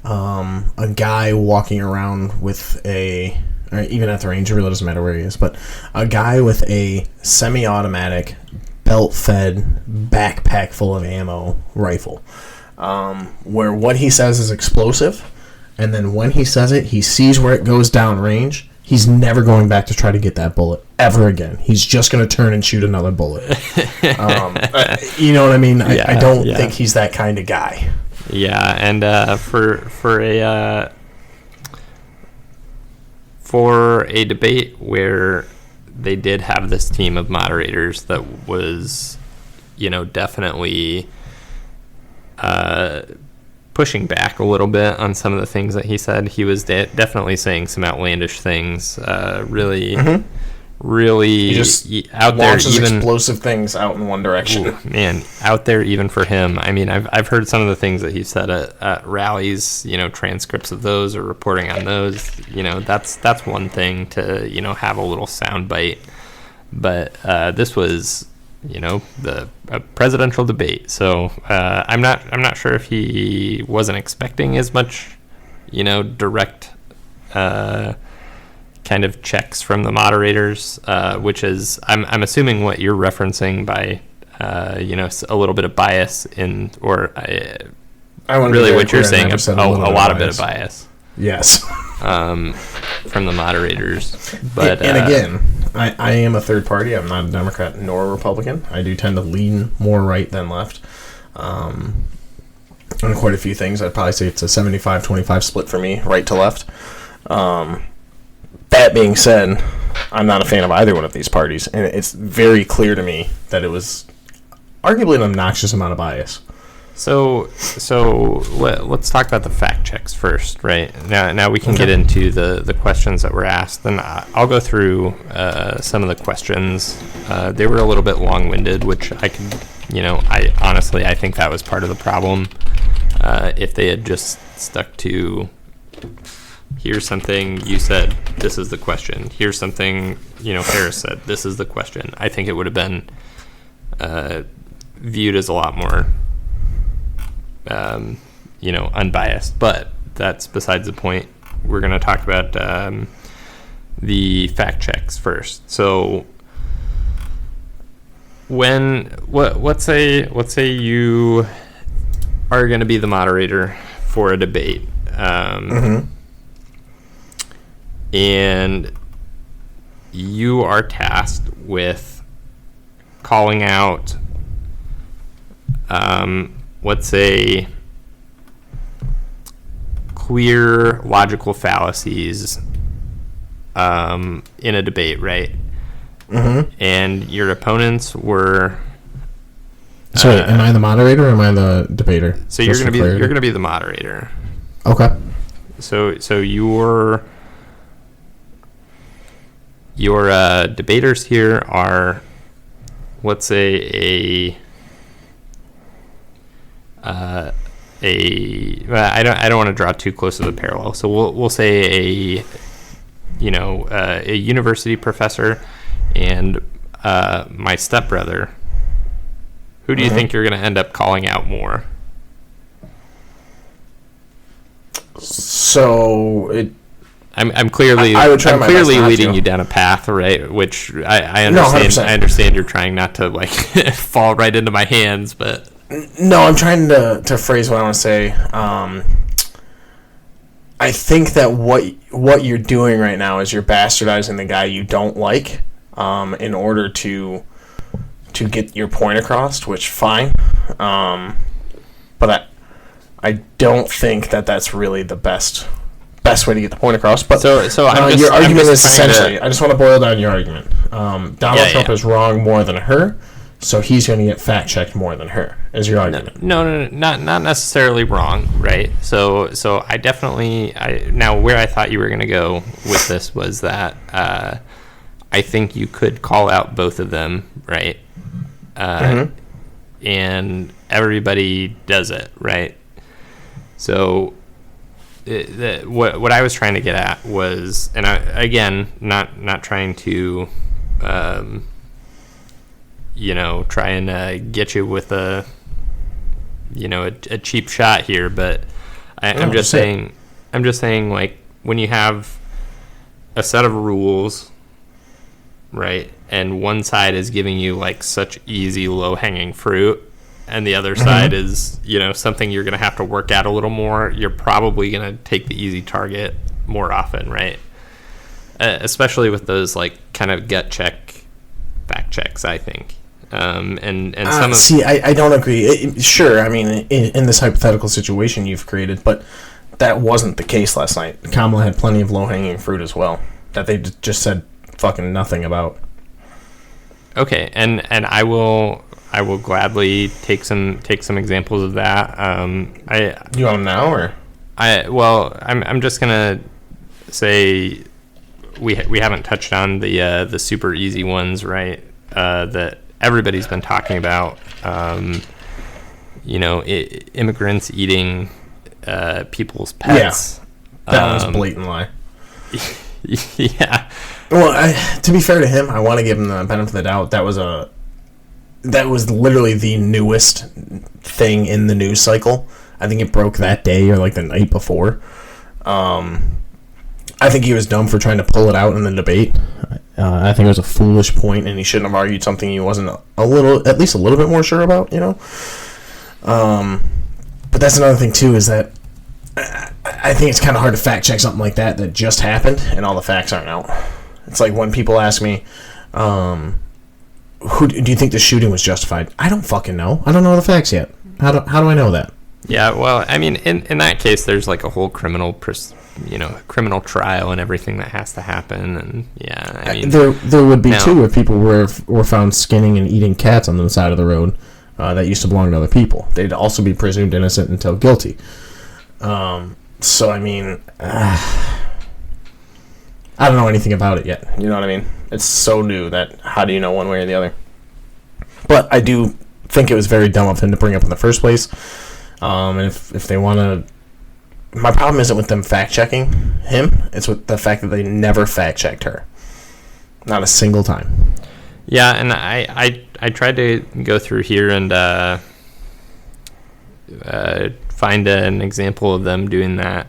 a guy walking around with or even at the range, it really doesn't matter where he is, but a guy with a semi-automatic, belt-fed, backpack full of ammo rifle, where what he says is explosive, and then when he says it, he sees where it goes downrange. He's never going back to try to get that bullet ever again. He's just going to turn and shoot another bullet. You know what I mean? I don't think he's that kind of guy. Yeah, and for a debate where they did have this team of moderators that was, definitely pushing back a little bit on some of the things that he said. He was definitely saying some outlandish things. Really he just out there, even explosive things out in one direction. Ooh, man, out there even for him. I mean, I've heard some of the things that he said at rallies. Transcripts of those or reporting on those. That's one thing to have a little soundbite. But this was a presidential debate. So I'm not sure if he wasn't expecting as much, direct kind of checks from the moderators, which is I'm assuming what you're referencing by a little bit of bias in, or really what you're saying, a lot of bit of bias. Yes. From the moderators. But and again, I am a third party. I'm not a Democrat nor a Republican. I do tend to lean more right than left on quite a few things. I'd probably say it's a 75-25 split for me, right to left. That being said, I'm not a fan of either one of these parties, and it's very clear to me that it was arguably an obnoxious amount of bias. So let's talk about the fact checks first, right? Now we can get into the questions that were asked, and I'll go through some of the questions. They were a little bit long-winded, which I think that was part of the problem. If they had just stuck to Here's something you said, this is the question. Here's something, Harris said, this is the question. I think it would have been viewed as a lot more, unbiased. But that's besides the point. We're going to talk about the fact checks first. So let's say you are going to be the moderator for a debate. And you are tasked with calling out, let's say, clear logical fallacies in a debate, right? And your opponents were. Sorry, am I the moderator or am I the debater? So you're gonna be the moderator. Okay. So your debaters here are, let's say I don't want to draw too close of a parallel. So we'll say a university professor and my stepbrother. Who do you think you're going to end up calling out more? So I'm clearly leading you down a path, right? Which I understand. No, I understand you're trying not to fall right into my hands, but no, I'm trying to phrase what I want to say. I think that what you're doing right now is you're bastardizing the guy you don't like, in order to get your point across. Which fine, but I don't think that that's really the best way to get the point across. But so your argument is essentially, I just want to boil down your argument. Donald Trump is wrong more than her, so he's going to get fact checked more than her. Is your argument? No, not necessarily wrong, right? So I definitely now where I thought you were going to go with this was that I think you could call out both of them, right? And everybody does it, right? So what I was trying to get at was, and again, not trying to, try and get you with a cheap shot here, but I'm just saying, like, when you have a set of rules, right, and one side is giving you like such easy low-hanging fruit, and the other side is, something you're going to have to work out a little more, you're probably going to take the easy target more often, right? Especially with those, like, kind of gut check, fact checks, I think. And some I don't agree. Sure, I mean, in this hypothetical situation you've created, but that wasn't the case last night. Kamala had plenty of low-hanging fruit as well that they just said fucking nothing about. Okay, and I will gladly take some examples of that. You want them now, or? I'm just gonna say we haven't touched on the super easy ones, right? That everybody's been talking about. Immigrants eating people's pets. Yeah, that was a blatant lie. Yeah. Well, to be fair to him, I want to give him the benefit of the doubt. That was literally the newest thing in the news cycle. I think it broke that day or like the night before. I think he was dumb for trying to pull it out in the debate. I think it was a foolish point, and he shouldn't have argued something he wasn't at least a little bit more sure about, But that's another thing too, is that I think it's kind of hard to fact check something like that just happened and all the facts aren't out. It's like when people ask me, who do you think the shooting was justified? I don't fucking know. I don't know the facts yet. How do I know that? Yeah, well, I mean, in that case, there's like a whole criminal trial and everything that has to happen, and yeah, I mean, there would be too if people were found skinning and eating cats on the side of the road that used to belong to other people. They'd also be presumed innocent until guilty. So I mean, I don't know anything about it yet. You know what I mean? It's so new that how do you know one way or the other? But I do think it was very dumb of him to bring up in the first place. And if they want to my problem isn't with them fact-checking him. It's with the fact that they never fact-checked her. Not a single time. Yeah, and I tried to go through here and find an example of them doing that,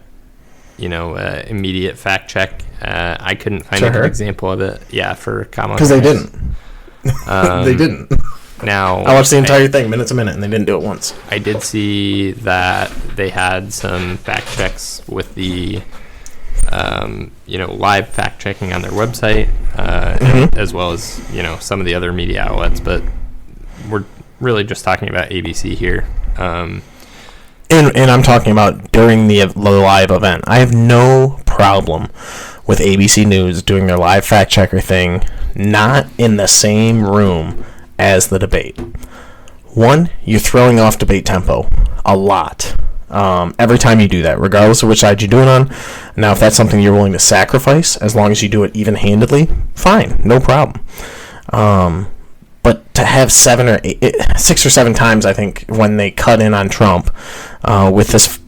immediate fact check. I couldn't find an example of it. Yeah, for Kamala. Because they didn't. They didn't. Now I watched the entire thing, minute to minute, and they didn't do it once. I did see that they had some fact checks with the, live fact checking on their website, as well as some of the other media outlets. But we're really just talking about ABC here. And I'm talking about during the live event. I have no problem with ABC News doing their live fact checker thing, not in the same room as the debate. One, you're throwing off debate tempo a lot. Every time you do that, regardless of which side you do it on. Now, if that's something you're willing to sacrifice, as long as you do it even-handedly, fine, no problem. But to have 6 or 7 times, I think, when they cut in on Trump with this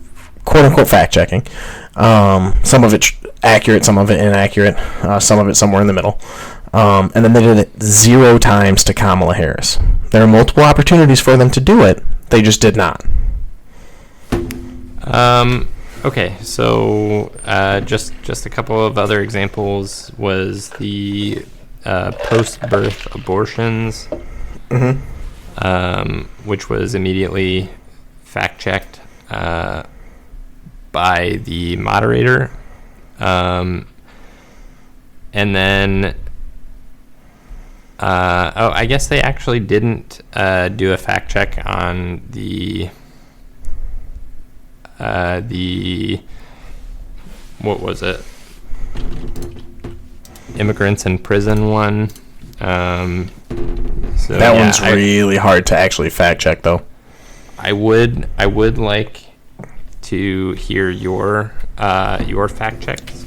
quote-unquote fact-checking, some of it accurate, some of it inaccurate, some of it somewhere in the middle, and then they did it 0 times to Kamala Harris. There are multiple opportunities for them to do it. They just did not. Okay, so just a couple of other examples was the post-birth abortions, which was immediately fact-checked by the moderator, and then I guess they actually didn't do a fact check on the what was it? Immigrants in prison one. So that one's really hard to actually fact check, though. I would like to hear your fact checks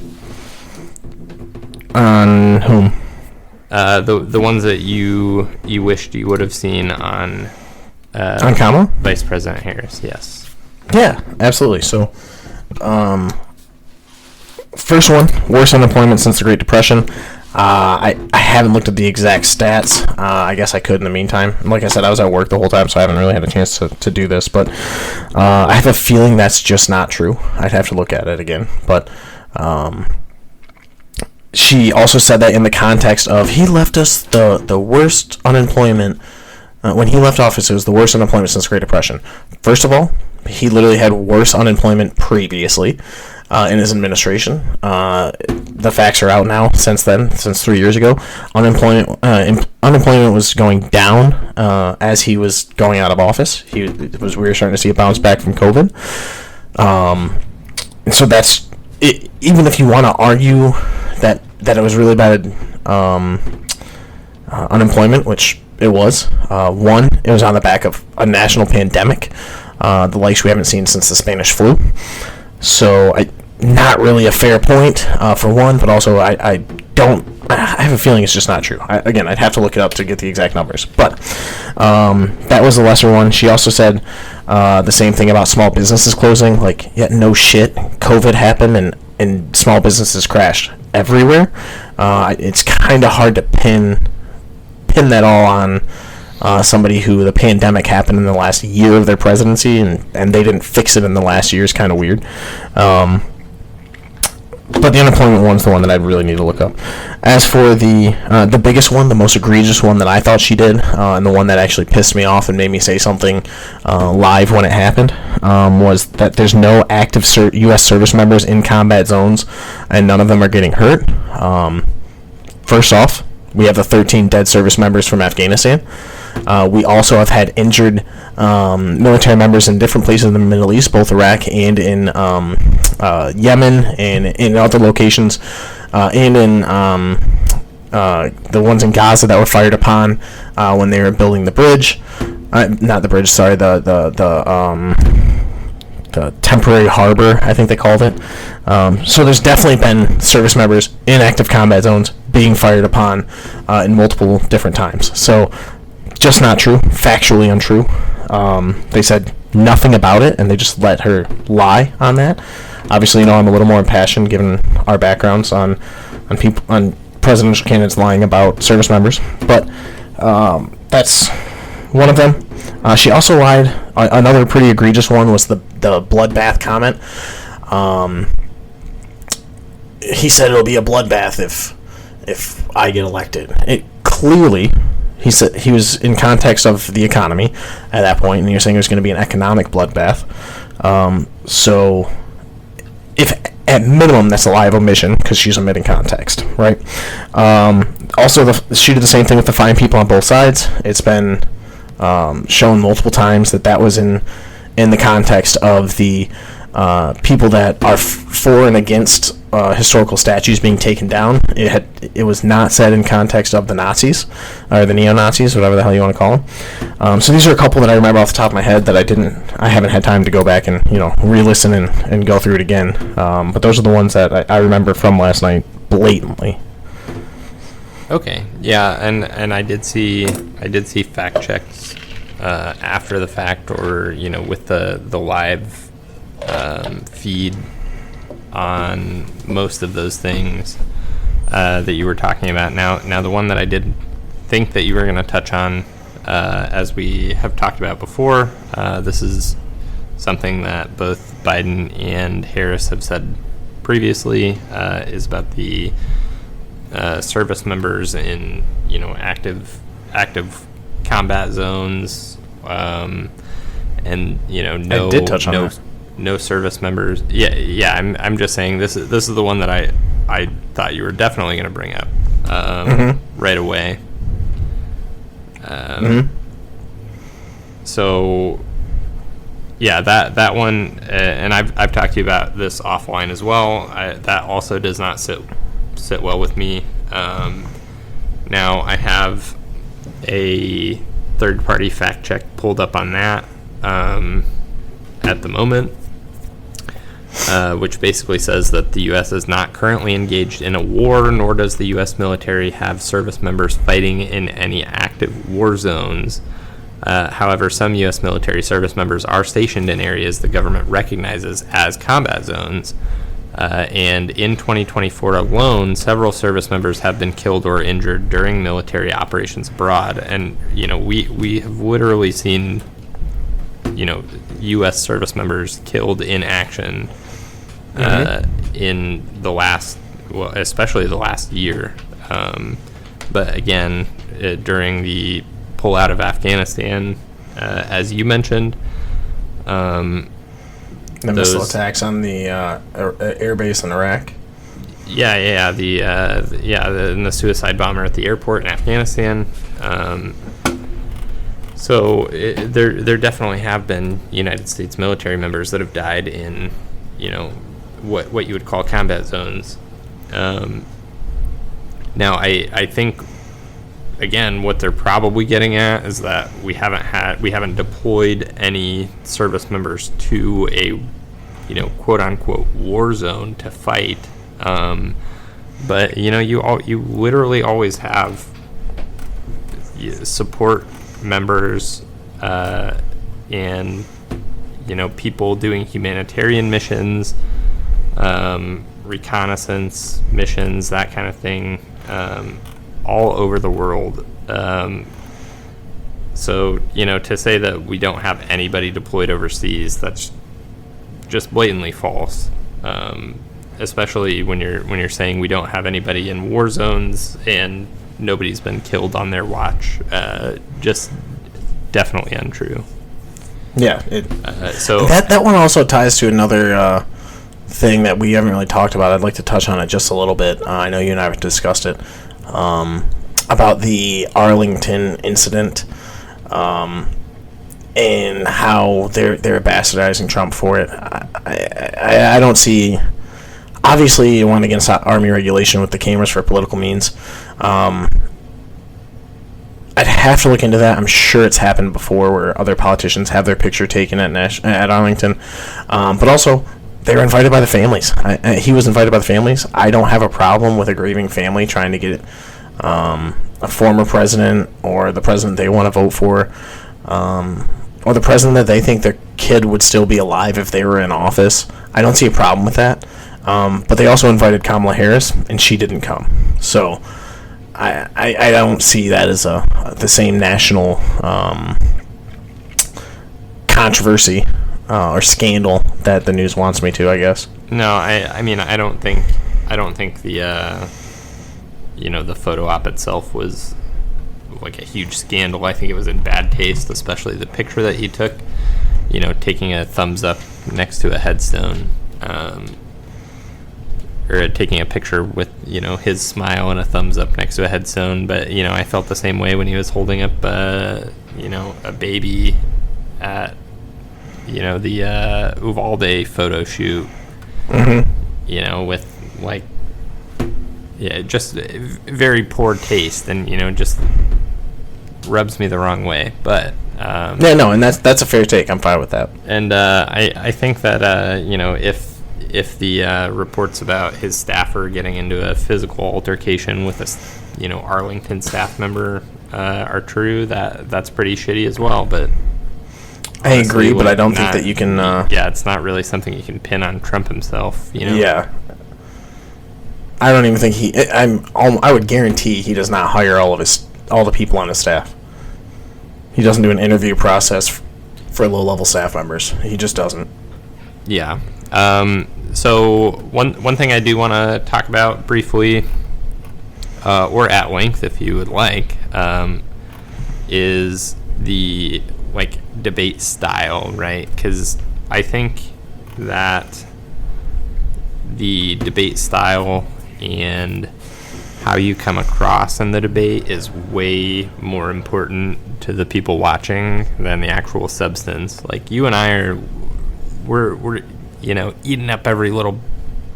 on whom. The ones that you wished you would have seen on Kamala? Vice President Harris, yes. Yeah, absolutely. So, first one, worst unemployment since the Great Depression. I haven't looked at the exact stats. I guess I could in the meantime. Like I said, I was at work the whole time, so I haven't really had a chance to do this. But I have a feeling that's just not true. I'd have to look at it again. But she also said that in the context of he left us the worst unemployment. When he left office, it was the worst unemployment since the Great Depression. First of all, he literally had worse unemployment previously in his administration. The facts are out now since then, since 3 years ago. Unemployment was going down as he was going out of office. We were starting to see a bounce back from COVID. And so that's it. Even if you want to argue that it was really bad unemployment, which it was. One, it was on the back of a national pandemic, the likes we haven't seen since the Spanish flu. So, not really a fair point, for one, but also I have a feeling it's just not true. Again, I'd have to look it up to get the exact numbers. But that was the lesser one. She also said the same thing about small businesses closing. Like, yeah, no shit. COVID happened and small businesses crashed everywhere. It's kind of hard to pin that all on somebody who the pandemic happened in the last year of their presidency and they didn't fix it in the last year is kind of weird. But the unemployment one's the one that I really need to look up. As for the biggest one, the most egregious one that I thought she did, and the one that actually pissed me off and made me say something live when it happened, was that there's no active U.S. service members in combat zones, and none of them are getting hurt. First off, we have the 13 dead service members from Afghanistan. We also have had injured military members in different places in the Middle East, both Iraq and in Yemen and in other locations, and in the ones in Gaza that were fired upon when they were building the bridge. Not the bridge, sorry, the temporary harbor, I think they called it. So there's definitely been service members in active combat zones being fired upon in multiple different times. So just not true, factually untrue. They said nothing about it, and they just let her lie on that. Obviously, I'm a little more impassioned given our backgrounds on presidential candidates lying about service members, but that's one of them. She also lied. Another pretty egregious one was the bloodbath comment. He said it'll be a bloodbath if I get elected. It clearly, he said he was in context of the economy at that point, and you're saying there's going to be an economic bloodbath. So, if at minimum that's a lie of omission because she's omitting context, right? Also, she did the same thing with the fine people on both sides. It's been shown multiple times that was in the context of the people that are for and against historical statues being taken down. It was not said in context of the Nazis or the neo-Nazis, whatever the hell you want to call them. So these are a couple that I remember off the top of my head that I haven't had time to go back and re-listen and go through it again. But those are the ones that I remember from last night blatantly. Okay, yeah, and I did see fact checks after the fact, or with the live feed on most of those things that you were talking about. Now the one that I did think that you were going to touch on, as we have talked about before, this is something that both Biden and Harris have said previously, is about the service members in active combat zones, and I did touch on that. No service members. Yeah. I'm just saying this is the one that I thought you were definitely going to bring up right away. So yeah, that one, and I've talked to you about this offline as well. That also does not sit well with me. Now I have a third-party fact check pulled up on that at the moment, which basically says that the U.S. is not currently engaged in a war, nor does the U.S. military have service members fighting in any active war zones. However, some U.S. military service members are stationed in areas the government recognizes as combat zones. And in 2024 alone, several service members have been killed or injured during military operations abroad. And, we have literally seen, U.S. service members killed in action in the last, especially the last year. But again, during the pullout of Afghanistan, as you mentioned, the missile attacks on the air base in Iraq. Yeah, and the suicide bomber at the airport in Afghanistan. So there definitely have been United States military members that have died in, what you would call combat zones. Now, I think, again, what they're probably getting at is that we haven't deployed any service members to a, quote unquote war zone to fight. But you literally always have support members, and people doing humanitarian missions, reconnaissance missions, that kind of thing, all over the world. So to say that we don't have anybody deployed overseas, that's just blatantly false. Especially when you're saying we don't have anybody in war zones and nobody's been killed on their watch. Just definitely untrue. Yeah. So that one also ties to another thing that we haven't really talked about. I'd like to touch on it just a little bit. I know you and I have discussed it. About the Arlington incident, and how they're bastardizing Trump for it. I don't see. Obviously, it went against Army regulation with the cameras for political means. I'd have to look into that. I'm sure it's happened before where other politicians have their picture taken at Arlington, but also they were invited by the families. He was invited by the families. I don't have a problem with a grieving family trying to get a former president or the president they want to vote for, or the president that they think their kid would still be alive if they were in office. I don't see a problem with that. But they also invited Kamala Harris, and she didn't come. So I don't see that as the same national controversy or scandal that the news wants me to, I guess. No, I mean, I don't think the the photo op itself was like a huge scandal. I think it was in bad taste, especially the picture that he took, taking a thumbs up next to a headstone, or taking a picture with, his smile and a thumbs up next to a headstone. But, I felt the same way when he was holding up, a baby at, the Uvalde photo shoot, with like, just very poor taste, and, just rubs me the wrong way. But and that's a fair take. I'm fine with that. And I think that if the reports about his staffer getting into a physical altercation with a Arlington staff member are true, that's pretty shitty as well. But I agree, but I don't think that you can. It's not really something you can pin on Trump himself. Yeah. I don't even think I would guarantee he does not hire all the people on his staff. He doesn't do an interview process for low-level staff members. He just doesn't. Yeah. So one thing I do want to talk about briefly, or at length if you would like, is the debate style, right? Because I think that the debate style and how you come across in the debate is way more important to the people watching than the actual substance. Like, you and I we're eating up every little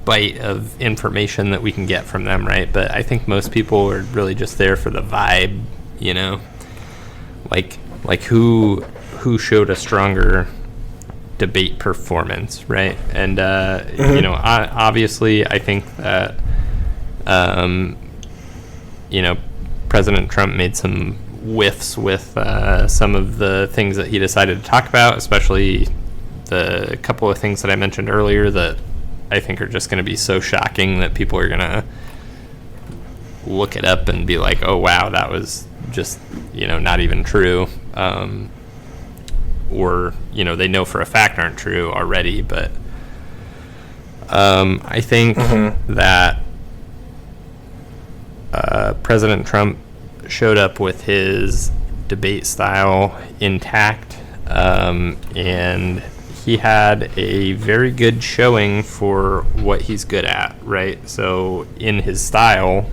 bite of information that we can get from them, right? But I think most people are really just there for the vibe, like who showed a stronger debate performance, right? And obviously I think that President Trump made some whiffs with some of the things that he decided to talk about, especially the couple of things that I mentioned earlier that I think are just going to be so shocking that people are going to look it up and be like, oh, wow, that was just, not even true. Or, they know for a fact aren't true already. But I think that President Trump showed up with his debate style intact, and he had a very good showing for what he's good at, right? So in his style,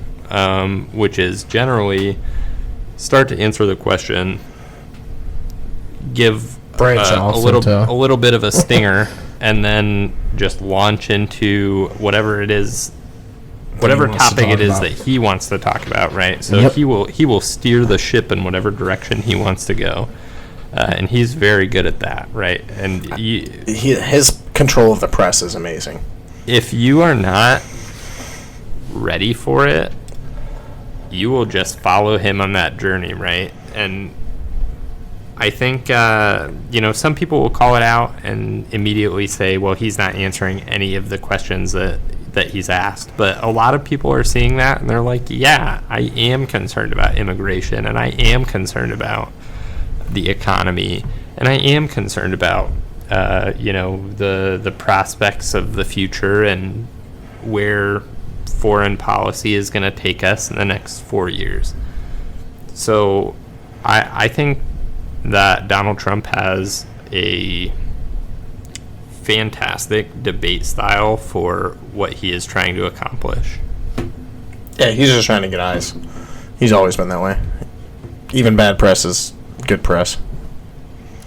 which is generally start to answer the question, give a little bit of a stinger, and then just launch into whatever it is, whatever topic it is that he wants to talk about, right? So he will steer the ship in whatever direction he wants to go, and he's very good at that, right? And his control of the press is amazing. If you are not ready for it, you will just follow him on that journey, right? And I think some people will call it out and immediately say, well, he's not answering any of the questions that he's asked. But a lot of people are seeing that, and they're like, yeah, I am concerned about immigration, and I am concerned about the economy, and I am concerned about the prospects of the future and where foreign policy is going to take us in the next 4 years. So I think that Donald Trump has a fantastic debate style for what he is trying to accomplish. Yeah, he's just trying to get eyes. He's always been that way. Even bad press is good press.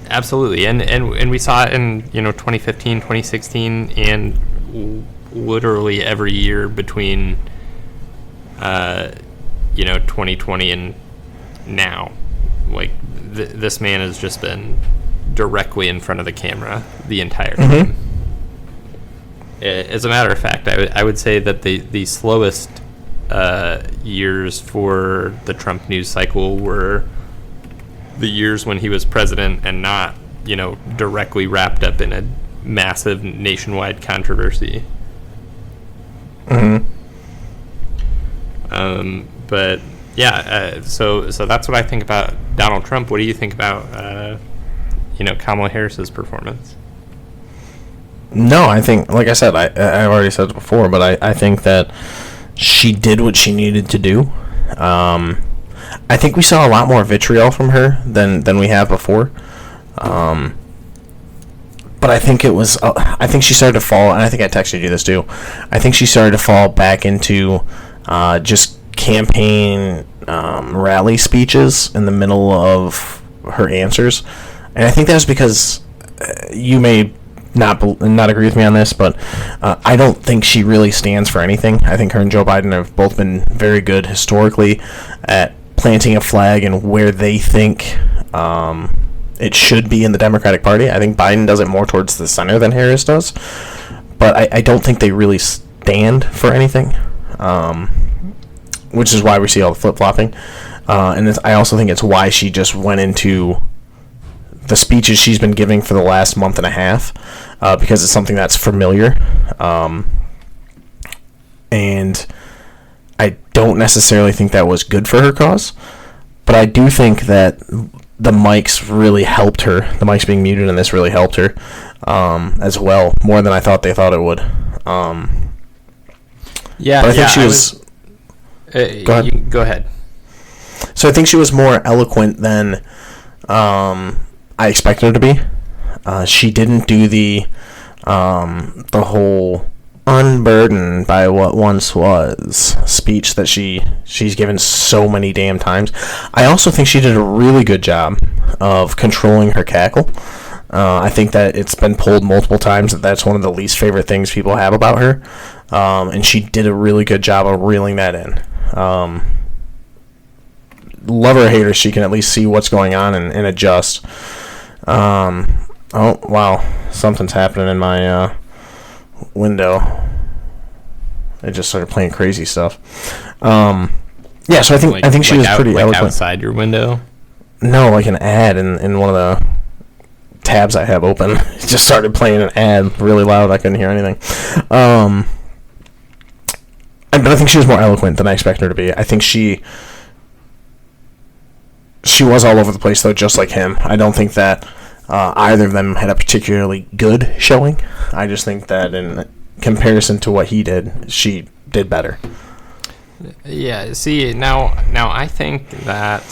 Absolutely. And we saw it in 2015, 2016, and literally every year between 2020 and now. Like, this man has just been directly in front of the camera the entire time. As a matter of fact, I would say that the slowest years for the Trump news cycle were the years when he was president and not, directly wrapped up in a massive nationwide controversy. Mm-hmm. But yeah, so that's what I think about Donald Trump. What do you think about Kamala Harris's performance? No, I think, like I said, I've already said it before, but I think that she did what she needed to do. I think we saw a lot more vitriol from her than we have before. But I think I think she started to fall, and I think I texted you this too. I think she started to fall back into just campaign rally speeches in the middle of her answers. And I think that's because you may not agree with me on this, but I don't think she really stands for anything. I think her and Joe Biden have both been very good historically at planting a flag and where they think it should be in the Democratic Party. I think Biden does it more towards the center than Harris does, but I don't think they really stand for anything, which is why we see all the flip-flopping. And I also think it's why she just went into the speeches she's been giving for the last month and a half, because it's something that's familiar. And I don't necessarily think that was good for her cause, but I do think that the mics really helped her. The mics being muted in this really helped her as well, more than I thought they thought it would. Yeah, but I think she was. Go ahead. Go ahead. So I think she was more eloquent than I expected her to be. She didn't do the whole unburdened by what once was speech that she's given so many damn times. I also think she did a really good job of controlling her cackle. I think that it's been pulled multiple times that's one of the least favorite things people have about her, and she did a really good job of reeling that in. Love her or hate her, she can at least see what's going on and adjust. Oh wow, something's happening in my window. It just started playing crazy stuff. Yeah, so I think she was pretty eloquent. Outside your window? No, like an ad in one of the tabs I have open. It just started playing an ad really loud. I couldn't hear anything. But I think she was more eloquent than I expected her to be. I think she was all over the place, though, just like him. I don't think that either of them had a particularly good showing. I just think that in comparison to what he did, she did better. Yeah, see, now I think that,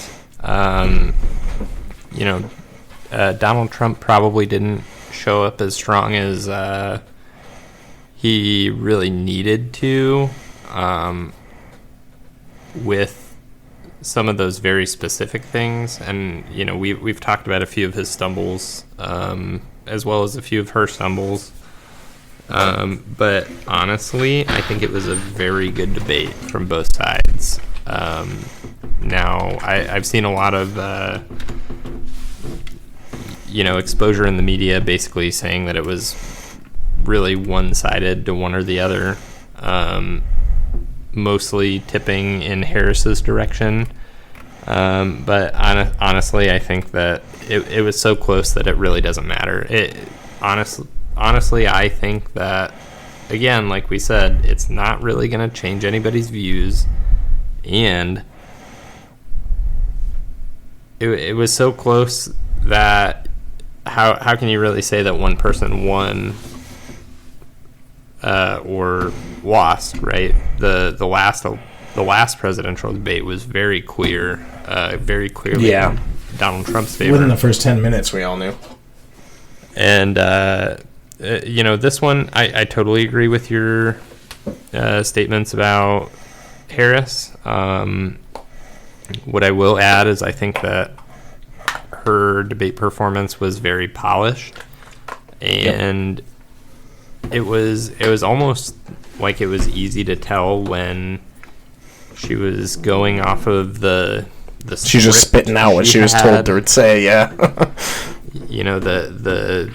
Donald Trump probably didn't show up as strong as he really needed to, with some of those very specific things. And, we've talked about a few of his stumbles, as well as a few of her stumbles. But honestly, I think it was a very good debate from both sides. Now, I've seen a lot of, exposure in the media basically saying that it was really one-sided to one or the other, mostly tipping in Harris's direction. But honestly, I think that it was so close that it really doesn't matter. Honestly, I think that, again, like we said, it's not really going to change anybody's views, and it was so close that how can you really say that one person won or lost, right? The last presidential debate was very clearly in Donald Trump's favor. Within the first 10 minutes, we all knew. And this one, I totally agree with your statements about Harris. What I will add is I think that her debate performance was very polished, and it was almost like it was easy to tell when she was going off of the she was just spitting out what she was told to say. Yeah. The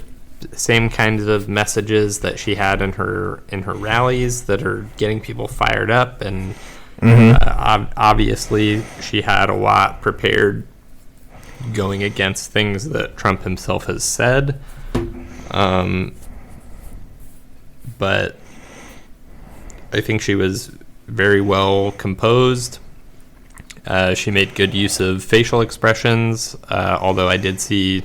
same kinds of messages that she had in her rallies that are getting people fired up, and obviously she had a lot prepared going against things that Trump himself has said. but I think she was very well composed. She made good use of facial expressions, although I did see,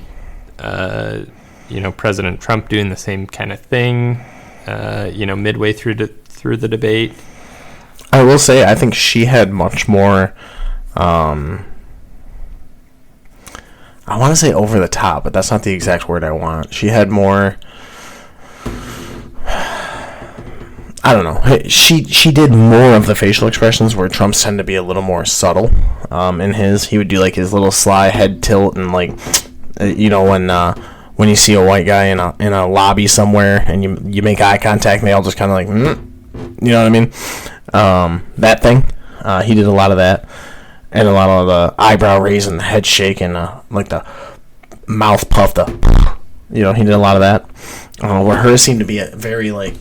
President Trump doing the same kind of thing, midway through the debate. I will say, I think she had much more, I want to say over the top, but that's not the exact word I want. She had more, I don't know. She did more of the facial expressions where Trump's tend to be a little more subtle. In his, he would do like his little sly head tilt and like, when you see a white guy in a lobby somewhere and you make eye contact, and they all just kind of like, you know what I mean? That thing. He did a lot of that, and a lot of the eyebrow raise and the head shake and like the mouth puff. He did a lot of that. Where hers seemed to be a very like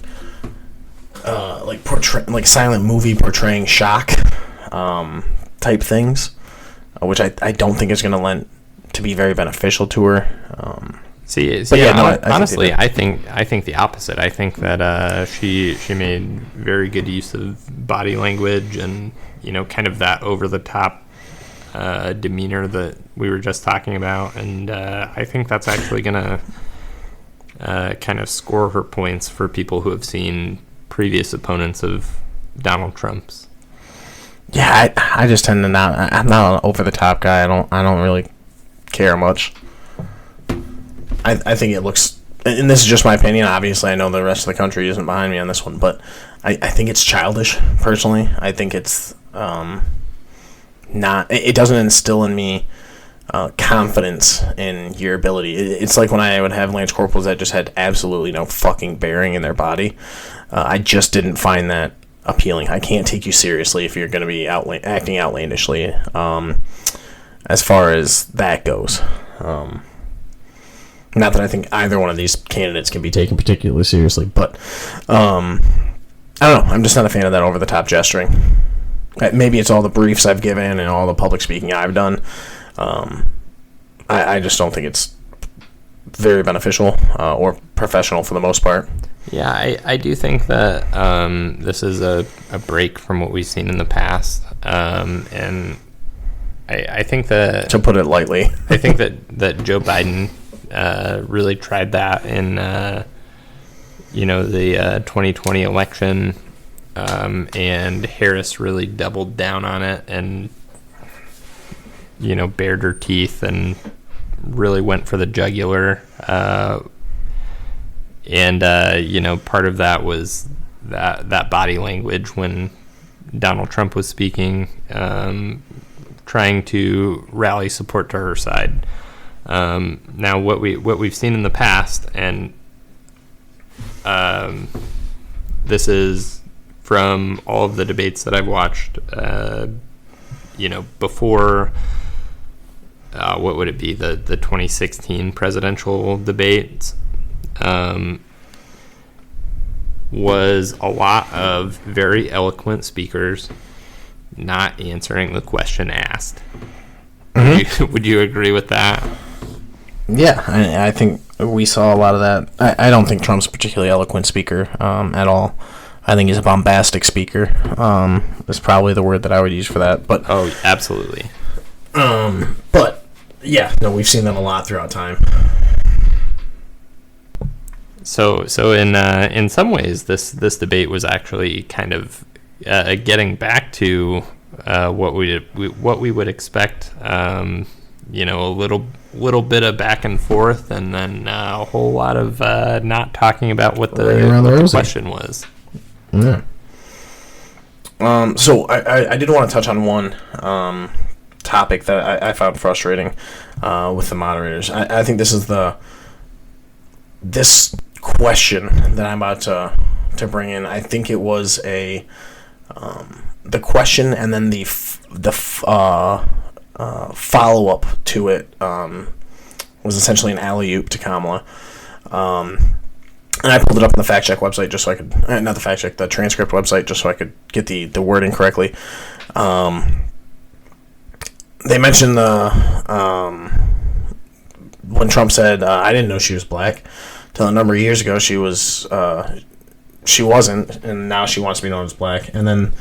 silent movie portraying shock type things, which I don't think is going to lend to be very beneficial to her. Honestly, I think the opposite. I think that she made very good use of body language and kind of that over the top demeanor that we were just talking about, and I think that's actually gonna kind of score her points for people who have seen previous opponents of Donald Trump's. Yeah, I just tend to not. I'm not an over the top guy. I don't really care much. I think it looks, and this is just my opinion, obviously I know the rest of the country isn't behind me on this one, but I think it's childish, personally. I think it's it doesn't instill in me confidence in your ability. It's like when I would have Lance Corporals that just had absolutely no fucking bearing in their body. I just didn't find that appealing. I can't take you seriously if you're going to be acting outlandishly, as far as that goes. Not that I think either one of these candidates can be taken particularly seriously, but I don't know. I'm just not a fan of that over-the-top gesturing. Maybe it's all the briefs I've given and all the public speaking I've done. I just don't think it's very beneficial or professional for the most part. Yeah, I do think that this is a break from what we've seen in the past, and I think that, to put it lightly, I think that Joe Biden really tried that in the 2020 election, and Harris really doubled down on it and bared her teeth and really went for the jugular, and part of that was that body language when Donald Trump was speaking, trying to rally support to her side. Now, what we've seen in the past, and this is from all of the debates that I've watched, before, what would it be, the 2016 presidential debates, was a lot of very eloquent speakers not answering the question asked. Mm-hmm. Would you agree with that? Yeah, I think we saw a lot of that. I don't think Trump's a particularly eloquent speaker at all. I think he's a bombastic speaker. Is probably the word that I would use for that. But oh, absolutely. But yeah, no, we've seen that a lot throughout time. So in some ways, this debate was actually kind of getting back to what we would expect. A little bit of back and forth, and then a whole lot of not talking about what the question was. Yeah. So I did want to touch on one topic that I found frustrating with the moderators. I think this is this question that I'm about to bring in. I think it was the question, and then the follow up to it was essentially an alley-oop to Kamala. And I pulled it up on the fact check website just so I could, not the fact check, the transcript website, just so I could get the wording correctly. They mentioned when Trump said, I didn't know she was black. Till a number of years ago, she she wasn't, and now she wants to be known as black. And then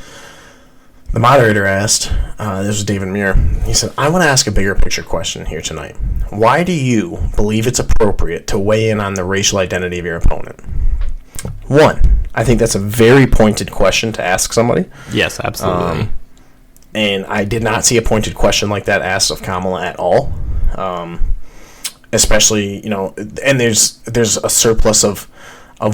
the moderator asked, this was David Muir, he said, I want to ask a bigger picture question here tonight. Why do you believe it's appropriate to weigh in on the racial identity of your opponent? One, I think that's a very pointed question to ask somebody. Yes, absolutely. And I did not see a pointed question like that asked of Kamala at all. Especially, and there's a surplus of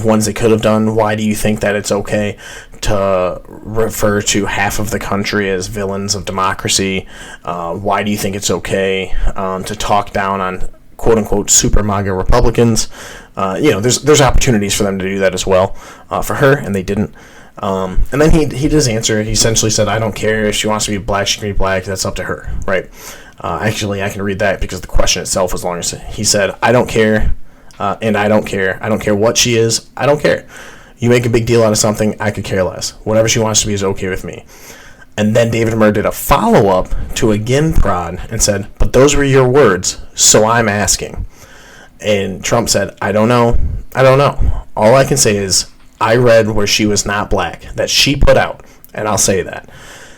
ones they could have done. Why do you think that it's okay to refer to half of the country as villains of democracy? Why do you think it's okay to talk down on quote-unquote super MAGA Republicans? There's opportunities for them to do that as well for her, and they didn't. And then he did his answer. He essentially said, I don't care if she wants to be black, she can be black. That's up to her, right? Actually, I can read that because the question itself, as long as he said, I don't care, and I don't care. I don't care what she is. I don't care. You make a big deal out of something, I could care less. Whatever she wants to be is okay with me. And then David Muir did a follow-up to again prod and said, but those were your words, so I'm asking. And Trump said, I don't know. All I can say is I read where she was not black, that she put out, and I'll say that.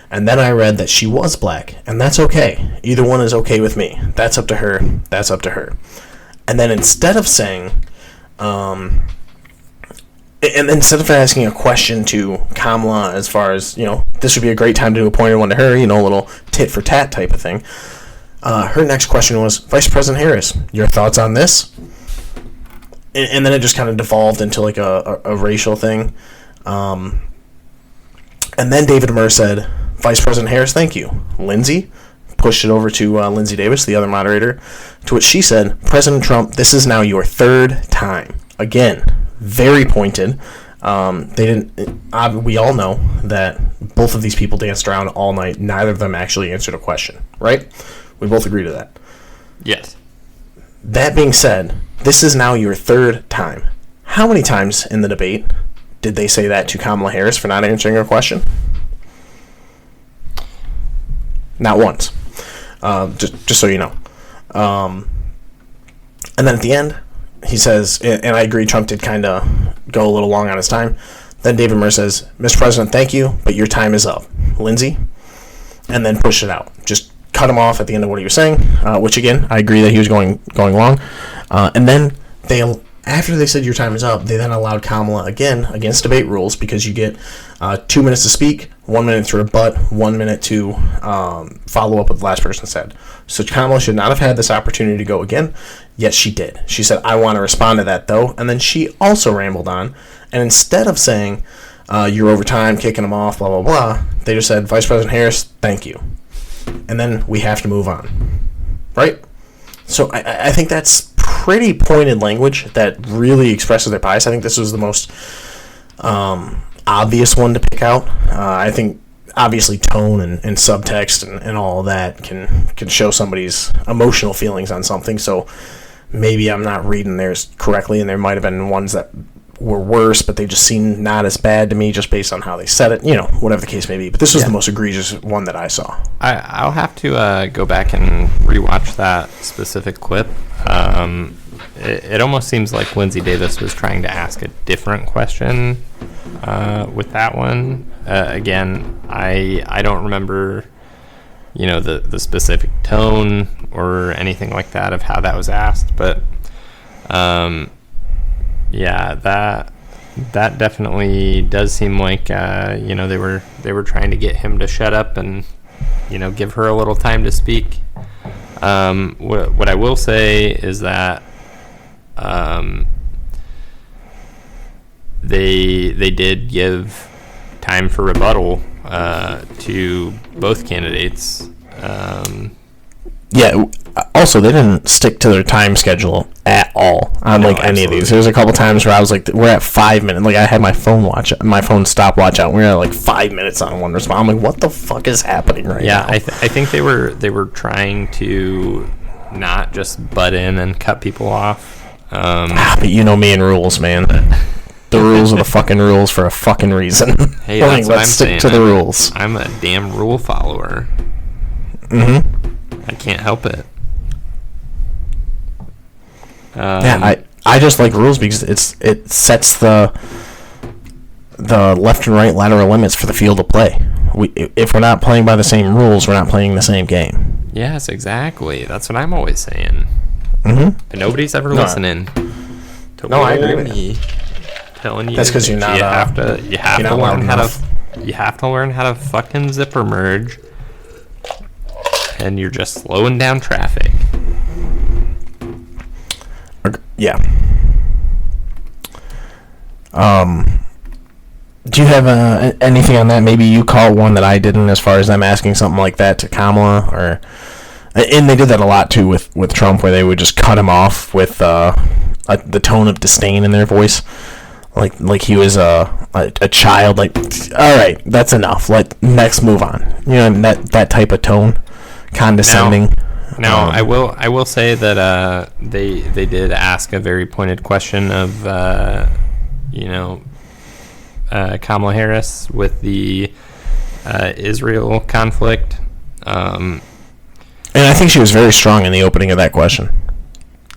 And then I read that she was black, and that's okay. Either one is okay with me. That's up to her. That's up to her. And then instead of saying, and instead of asking a question to Kamala as far as, this would be a great time to do a pointed one to her, a little tit for tat type of thing, her next question was, Vice President Harris, your thoughts on this? And then it just kind of devolved into like a racial thing. And then David Muir said, Vice President Harris, thank you. Lindsay pushed it over to Lindsay Davis, the other moderator, to which she said, President Trump, this is now your third time. Again, very pointed. We all know that both of these people danced around all night. Neither of them actually answered a question, right? We both agree to that. Yes. That being said, this is now your third time. How many times in the debate did they say that to Kamala Harris for not answering her question? Not once. Just so you know. And then at the end, he says, and I agree, Trump did kind of go a little long on his time. Then David Muir says, Mr. President, thank you, but your time is up. Lindsay? And then push it out. Just cut him off at the end of what he was saying, which again, I agree that he was going long. And then after they said your time is up, they then allowed Kamala again against debate rules, because you get 2 minutes to speak, 1 minute to rebut, 1 minute to follow up what the last person said. So Kamala should not have had this opportunity to go again, yet she did. She said, I want to respond to that though, and then she also rambled on, and instead of saying, you're over time, kicking them off, blah, blah, blah, they just said, Vice President Harris, thank you. And then we have to move on. Right? So I think that's pretty pointed language that really expresses their bias. I think this was the most obvious one to pick out. I think obviously tone and subtext and all of that can show somebody's emotional feelings on something. So maybe I'm not reading theirs correctly, and there might have been ones that were worse, but they just seemed not as bad to me just based on how they said it, whatever the case may be. But this was the most egregious one that I saw. I'll have to go back and rewatch that specific clip. It almost seems like Lindsay Davis was trying to ask a different question with that one. Again, I don't remember, the specific tone or anything like that of how that was asked, but yeah, that definitely does seem like they were trying to get him to shut up and give her a little time to speak. What I will say is that they did give time for rebuttal to both candidates. Yeah. Also, they didn't stick to their time schedule at all on any of these. There's a couple times where I was like, "We're at 5 minutes." Like I had my phone stopwatch out. We're at like 5 minutes on one response. I'm like, "What the fuck is happening right now?" Yeah, I think they were trying to not just butt in and cut people off. But you know me and rules, man. The rules are the fucking rules for a fucking reason. Hey, that's what I'm saying. Let's stick to the rules. I'm a damn rule follower. Mm-hmm. I can't help it. Yeah, I just like rules because it sets the the left and right lateral limits for the field of play. If we're not playing by the same rules, we're not playing the same game. Yes, exactly. That's what I'm always saying. Mm-hmm. But nobody's ever listening. No, I agree with you. Telling you that's because you're not. You have to learn how to. You have to learn how to fucking zipper merge, and you're just slowing down traffic. Yeah. Do you have anything on that? Maybe you call one that I didn't, as far as them asking something like that to Kamala, or and they did that a lot too with Trump, where they would just cut him off with the tone of disdain in their voice, like he was a child. Like, all right, that's enough. Next, move on. You know, that type of tone, condescending. Now, I will say that they did ask a very pointed question of Kamala Harris with the Israel conflict. And I think she was very strong in the opening of that question,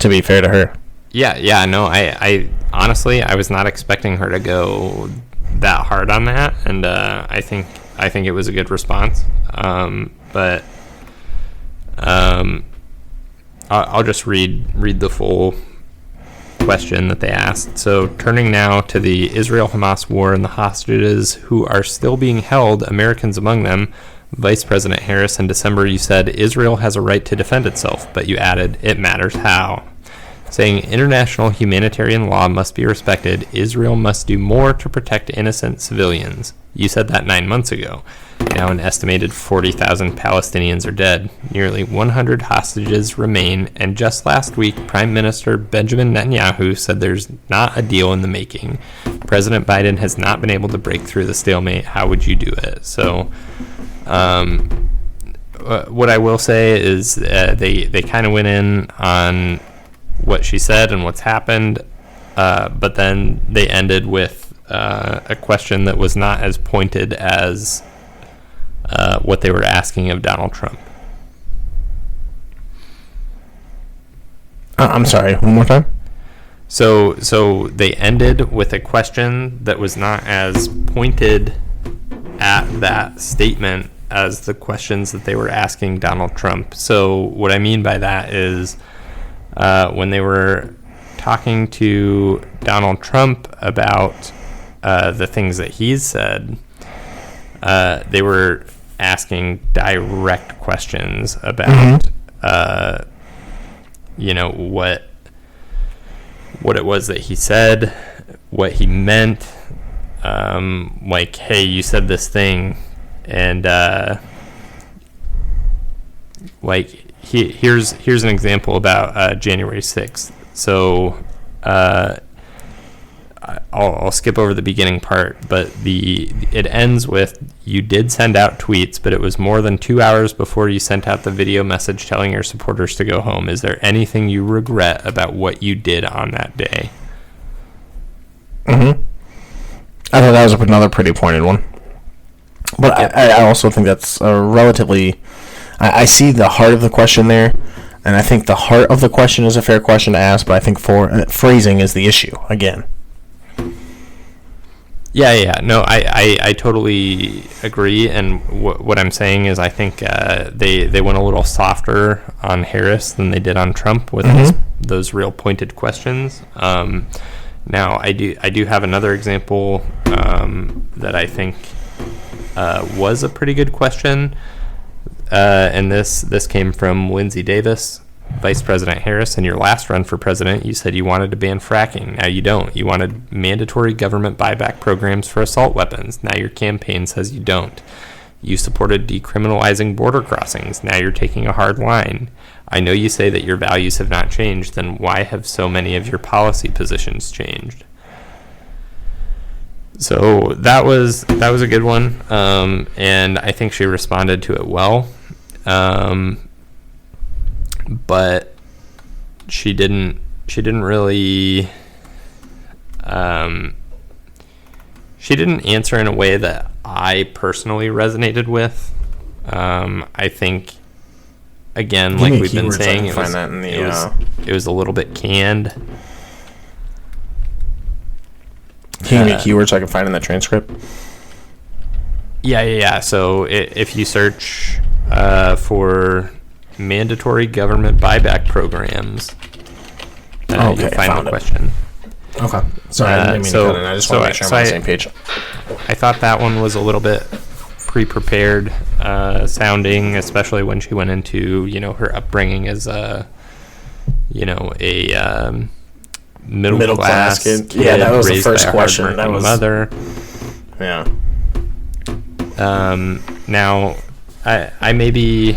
to be fair to her. Yeah, no, I honestly, I was not expecting her to go that hard on that, and I think it was a good response. But I'll just read the full question that they asked. So, turning now to the Israel-Hamas war and the hostages who are still being held, Americans among them, Vice President Harris, in December you said, Israel has a right to defend itself, but you added, it matters how. Saying international humanitarian law must be respected, Israel must do more to protect innocent civilians. You said that 9 months ago. Now an estimated 40,000 Palestinians are dead. Nearly 100 hostages remain, and just last week, Prime Minister Benjamin Netanyahu said there's not a deal in the making. President Biden has not been able to break through the stalemate. How would you do it? So, what I will say is they kind of went in on what she said and what's happened, but then they ended with a question that was not as pointed as what they were asking of Donald Trump. I'm sorry, one more time? So they ended with a question that was not as pointed at that statement as the questions that they were asking Donald Trump. So what I mean by that is when they were talking to Donald Trump about the things that he's said, they were asking direct questions about what it was that he said, what he meant, like, hey, you said this thing, and here's an example about January 6th. So I'll skip over the beginning part, but it ends with, you did send out tweets, but it was more than 2 hours before you sent out the video message telling your supporters to go home. Is there anything you regret about what you did on that day? Mm-hmm. I thought that was another pretty pointed one. But yep. I also think that's a relatively... I see the heart of the question there, and I think the heart of the question is a fair question to ask, but I think phrasing is the issue, again. Yeah. No, I totally agree, and what I'm saying is I think they went a little softer on Harris than they did on Trump with those real pointed questions. Now, I do have another example that I think was a pretty good question, and this came from Lindsey Davis. Vice President Harris, in your last run for president, you said you wanted to ban fracking. Now you don't. You wanted mandatory government buyback programs for assault weapons. Now your campaign says you don't. You supported decriminalizing border crossings. Now you're taking a hard line. I know you say that your values have not changed. Then why have so many of your policy positions changed? So that was a good one, and I think she responded to it well. But she didn't really she didn't answer in a way that I personally resonated with. I think, again, like we've been saying, it was a little bit canned. Can you give me a keyword so I can find in that transcript? Yeah. So if you search for mandatory government buyback programs, you'll find found the it. question. Okay. Sorry, I didn't mean to cut in. I just want to make sure I'm on the same page. I thought that one was a little bit pre-prepared sounding, especially when she went into, her upbringing as a middle class kid. Yeah, that was the raised first by a question. That hardworking was mother. Yeah. Now, I may be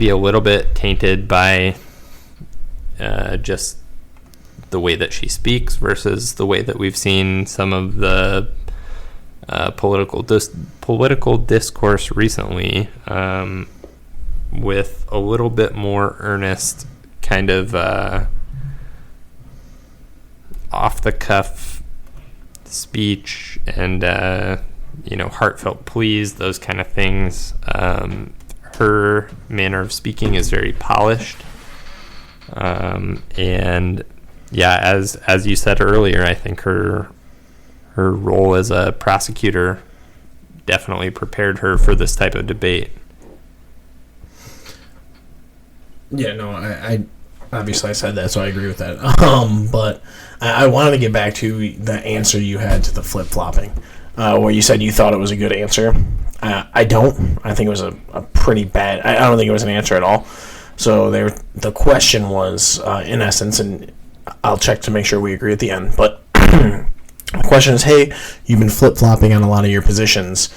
a little bit tainted by just the way that she speaks versus the way that we've seen some of the political discourse recently, with a little bit more earnest kind of off the cuff speech and heartfelt pleas, those kind of things. Her manner of speaking is very polished, and yeah, as you said earlier, I think her role as a prosecutor definitely prepared her for this type of debate. Yeah, no, I obviously I said that, so I agree with that. But I wanted to get back to the answer you had to the flip-flopping, where you said you thought it was a good answer. I don't. I think it was a pretty bad... I don't think it was an answer at all. So the question was, in essence, and I'll check to make sure we agree at the end, but the question is, hey, you've been flip-flopping on a lot of your positions.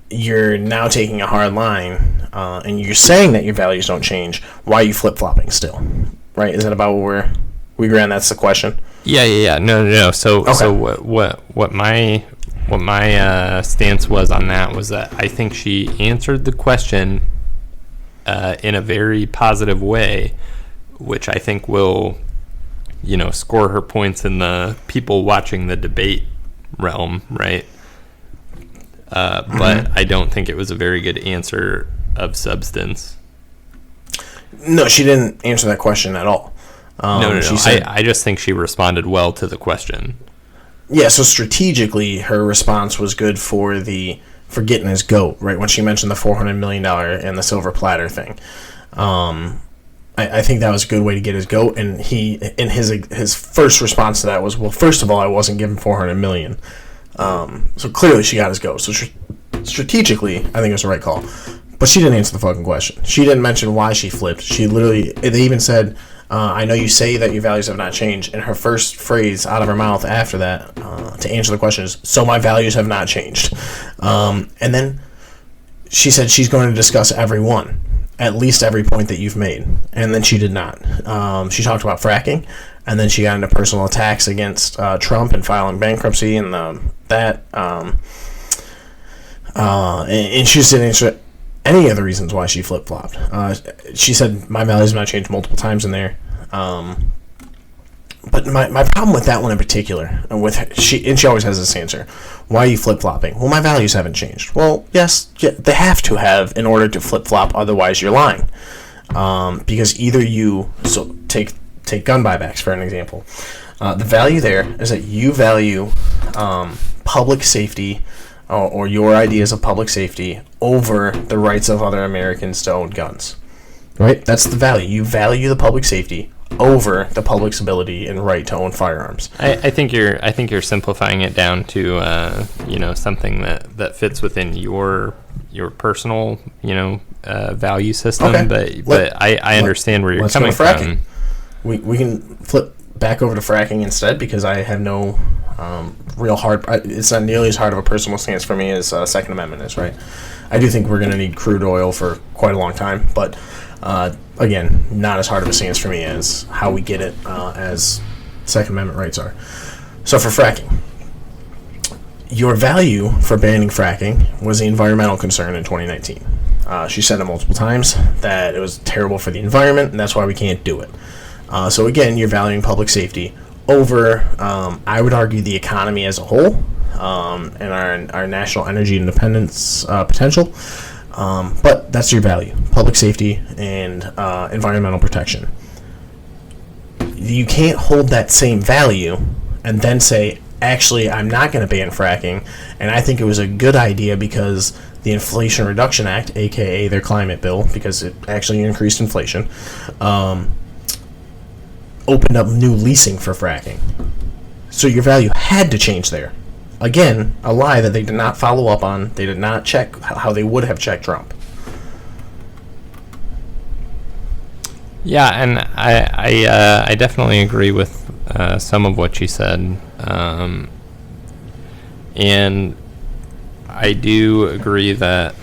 You're now taking a hard line, and you're saying that your values don't change. Why are you flip-flopping still? Right? Is that about where we agree on? That's the question? Yeah. No. So, okay. So what my stance was on that was that I think she answered the question in a very positive way, which I think will, score her points in the people watching the debate realm, right? But I don't think it was a very good answer of substance. No, she didn't answer that question at all. No. She said, I just think she responded well to the question. Yeah, so strategically, her response was good for getting his goat, right? When she mentioned the $400 million and the silver platter thing. I think that was a good way to get his goat, and his first response to that was, well, first of all, I wasn't given $400 million. So clearly she got his goat. So strategically, I think it was the right call. But she didn't answer the fucking question. She didn't mention why she flipped. They even said, I know you say that your values have not changed. And her first phrase out of her mouth after that to answer the question is, so my values have not changed. And then she said she's going to discuss every one, at least every point that you've made. And then she did not. She talked about fracking, and then she got into personal attacks against Trump and filing bankruptcy and and she just didn't answer any of the reasons why she flip-flopped. She said my values have not changed multiple times in there. But my problem with that one in particular, she always has this answer, why are you flip-flopping? Well, my values haven't changed. Well, yes, they have to have in order to flip-flop, otherwise you're lying. Because either take gun buybacks for an example. The value there is that you value public safety or your ideas of public safety over the rights of other Americans to own guns. Right? That's the value. You value the public safety over the public's ability and right to own firearms. I think you're simplifying it down to something that fits within your personal value system. Okay. But I understand where you're coming from. We can flip back over to fracking instead, because I have no real hard... It's not nearly as hard of a personal stance for me as Second Amendment is, right? I do think we're going to need crude oil for quite a long time, but again, not as hard of a stance for me as how we get it as Second Amendment rights are. So for fracking, your value for banning fracking was the environmental concern in 2019. She said it multiple times that it was terrible for the environment, and that's why we can't do it. So again, you're valuing public safety over, I would argue, the economy as a whole, and our national energy independence potential. But that's your value, public safety and environmental protection. You can't hold that same value and then say, actually, I'm not going to ban fracking, and I think it was a good idea because the Inflation Reduction Act, aka their climate bill, because it actually increased inflation, opened up new leasing for fracking. So your value had to change there. Again, a lie that they did not follow up on. They did not check how they would have checked Trump. Yeah, and I definitely agree with some of what you said, and I do agree that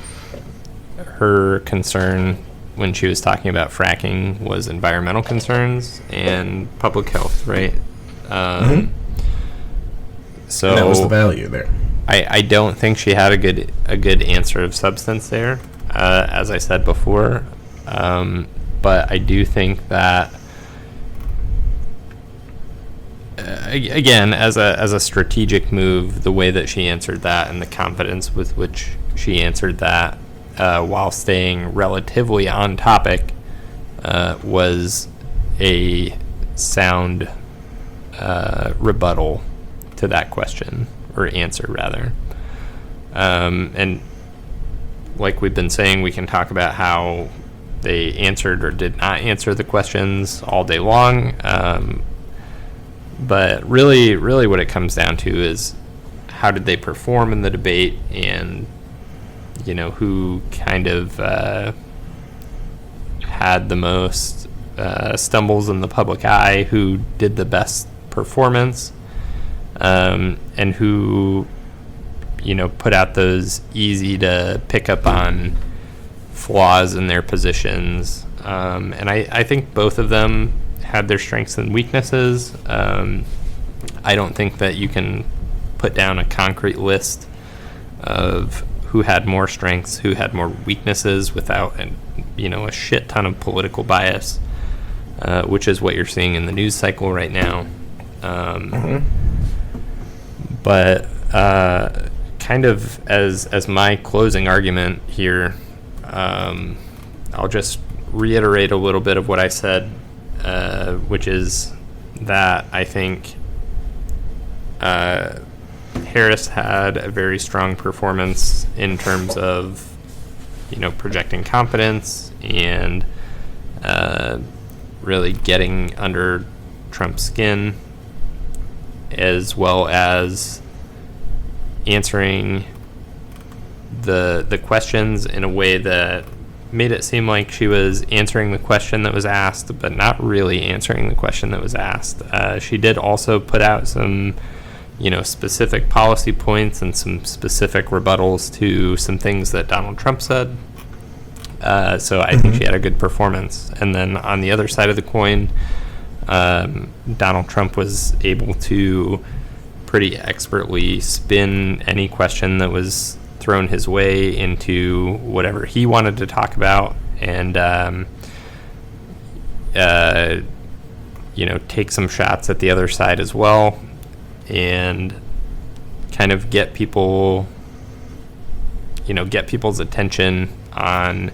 her concern when she was talking about fracking was environmental concerns and public health, right? So And that was the value there. I don't think she had a good answer of substance there, as I said before. But I do think that again, as a strategic move, the way that she answered that and the confidence with which she answered that, while staying relatively on topic, was a sound rebuttal to that question, or answer rather. And like we've been saying, we can talk about how they answered or did not answer the questions all day long. But really what it comes down to is how did they perform in the debate, and who kind of had the most stumbles in the public eye, who did the best performance, and who put out those easy to pick up on flaws in their positions. And I think both of them had their strengths and weaknesses. I don't think that you can put down a concrete list of who had more strengths, who had more weaknesses, without a shit ton of political bias, which is what you're seeing in the news cycle right now. But kind of as my closing argument here, I'll just reiterate a little bit of what I said, which is that I think Harris had a very strong performance in terms of projecting confidence and really getting under Trump's skin, as well as answering the questions in a way that made it seem like she was answering the question that was asked, but not really answering the question that was asked. She did also put out some, specific policy points and some specific rebuttals to some things that Donald Trump said. So I think she had a good performance. And then on the other side of the coin, Donald Trump was able to pretty expertly spin any question that was thrown his way into whatever he wanted to talk about, and take some shots at the other side as well, and kind of get people's attention on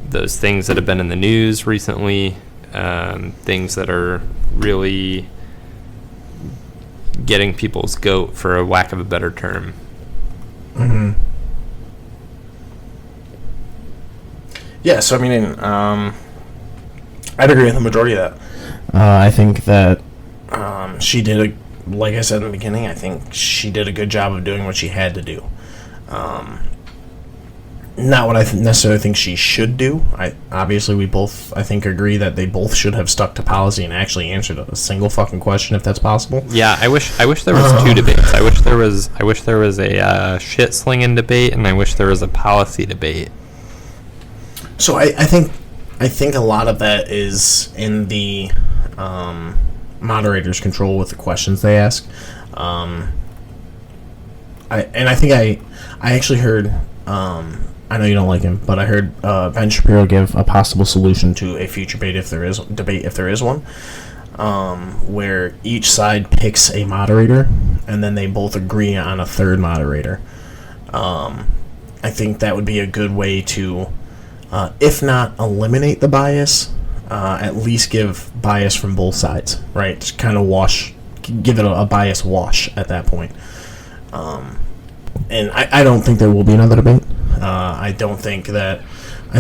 those things that have been in the news recently, things that are really getting people's goat, for a lack of a better term. Yeah, so I mean, I'd agree with the majority of that. I think that she did like I said in the beginning, I think she did a good job of doing what she had to do. Not what I necessarily think she should do. Obviously we both, I think, agree that they both should have stuck to policy and actually answered a single fucking question if that's possible. Yeah, I wish there was two debates. I wish there was a shit slinging debate, and I wish there was a policy debate. So I think a lot of that is in the moderator's control with the questions they ask. I actually heard. I know you don't like him, but I heard Ben Shapiro give a possible solution to a future debate if there is one, where each side picks a moderator and then they both agree on a third moderator. I think that would be a good way to, if not eliminate the bias, at least give bias from both sides, right? Just kind of give it a bias wash at that point. And I don't think there will be another debate. I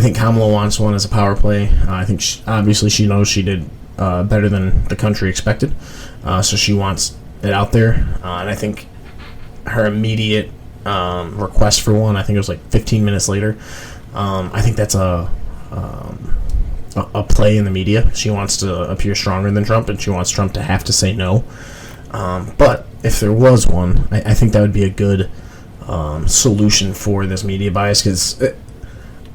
think Kamala wants one as a power play. I think obviously she knows she did better than the country expected, so she wants it out there. And I think her immediate request for one, I think it was like 15 minutes later. I think that's a play in the media. She wants to appear stronger than Trump, and she wants Trump to have to say no. But if there was one, I think that would be a good solution for this media bias, because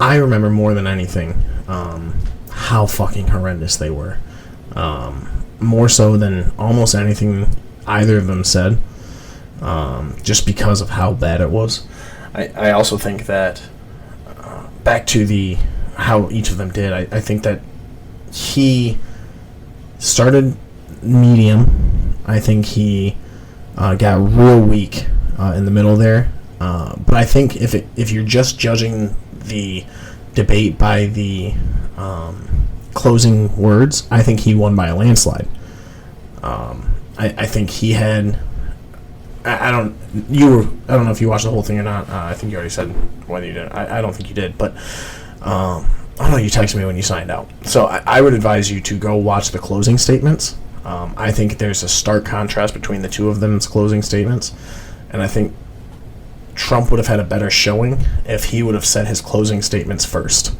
I remember more than anything how fucking horrendous they were. More so than almost anything either of them said, just because of how bad it was. I also think that, back to how each of them did, I think that he started medium. I think he got real weak in the middle there. But I think if you're just judging the debate by the closing words, I think he won by a landslide. I think he had. I don't know if you watched the whole thing or not. I think you already said whether you did. I don't think you did, but I don't know. You texted me when you signed out, so I would advise you to go watch the closing statements. I think there's a stark contrast between the two of them's closing statements, and I think Trump would have had a better showing if he would have said his closing statements first.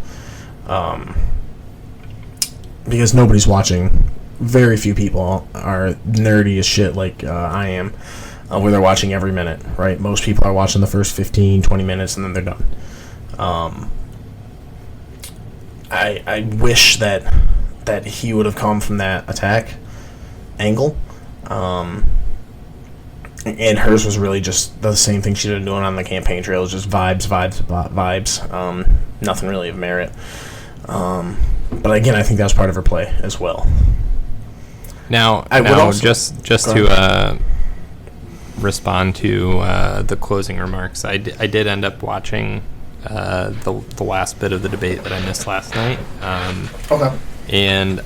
Because nobody's watching. Very few people are nerdy as shit like I am, where they're watching every minute, right? Most people are watching the first 15, 20 minutes, and then they're done. I wish that he would have come from that attack angle. And hers was really just the same thing she'd been doing on the campaign trail, just vibes. Nothing really of merit. But again, I think that was part of her play as well. Now just to respond to the closing remarks, I did end up watching the last bit of the debate that I missed last night. Okay. And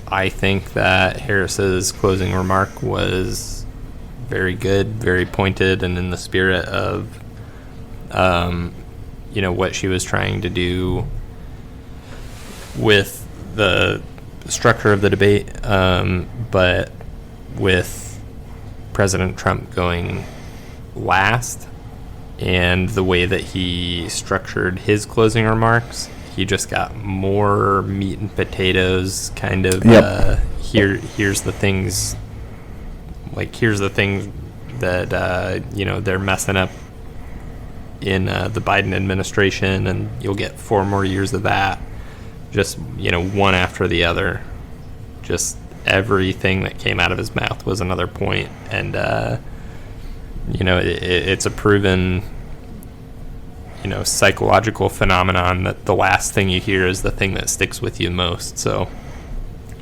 I think that Harris's closing remark was very good, very pointed, and in the spirit of, what she was trying to do with the structure of the debate, but with President Trump going last and the way that he structured his closing remarks, he just got more meat and potatoes, kind of. Yep. Here's the things. Here's the things that they're messing up in the Biden administration, and you'll get 4 more years of that. Just one after the other. Just everything that came out of his mouth was another point, and it's a proven psychological phenomenon that the last thing you hear is the thing that sticks with you most. So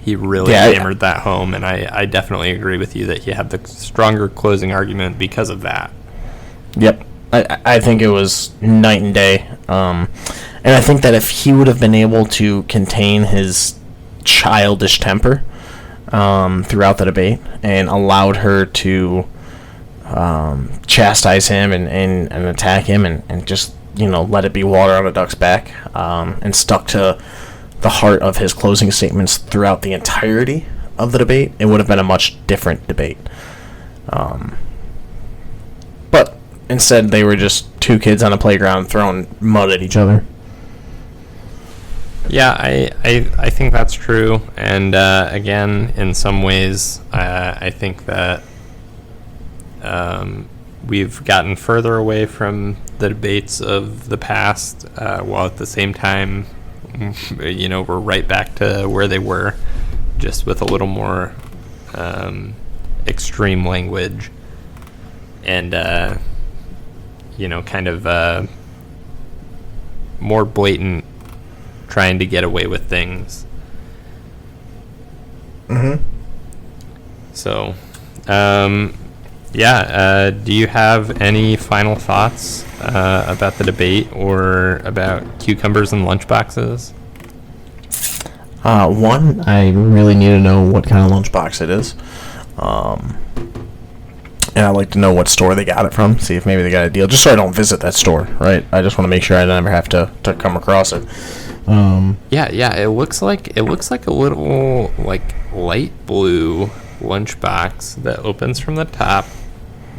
he really hammered that home, and I definitely agree with you that he had the stronger closing argument because of that. Yep. I think it was night and day. And I think that if he would have been able to contain his childish temper throughout the debate and allowed her to chastise him and attack him and just, let it be water on a duck's back, and stuck to the heart of his closing statements throughout the entirety of the debate, it would have been a much different debate. But instead, they were just two kids on a playground throwing mud at each other. Yeah, I think that's true. And again, in some ways, I think that we've gotten further away from the debates of the past, while at the same time, we're right back to where they were, just with a little more extreme language and, kind of more blatant trying to get away with things. Mm-hmm. So, do you have any final thoughts about the debate or about cucumbers and lunchboxes? One, I really need to know what kind of lunchbox it is. And I'd like to know what store they got it from. See if maybe they got a deal. Just so I don't visit that store, right? I just want to make sure I never have to come across it. Yeah. It looks like a little like light blue lunchbox that opens from the top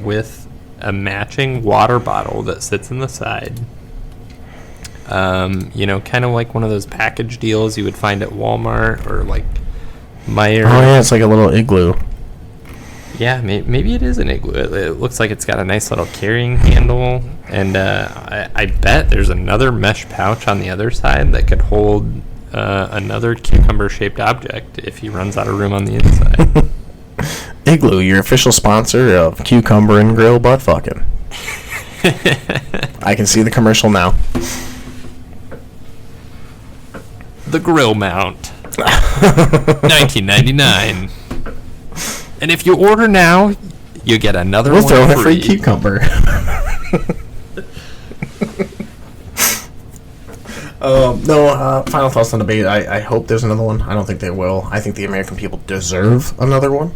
with a matching water bottle that sits in the side. Kind of like one of those package deals you would find at Walmart or like Meijer. Oh yeah, it's like a little igloo. Yeah, maybe it is an igloo. It looks like it's got a nice little carrying handle, and I bet there's another mesh pouch on the other side that could hold another cucumber-shaped object if he runs out of room on the inside. Igloo, your official sponsor of Cucumber and Grill butt fucking. I can see the commercial now. The grill mount, $19.99. And if you order now, you get another We'll one throw in a free. free cucumber. Final thoughts on debate. I hope there's another one. I don't think they will. I think the American people deserve another one.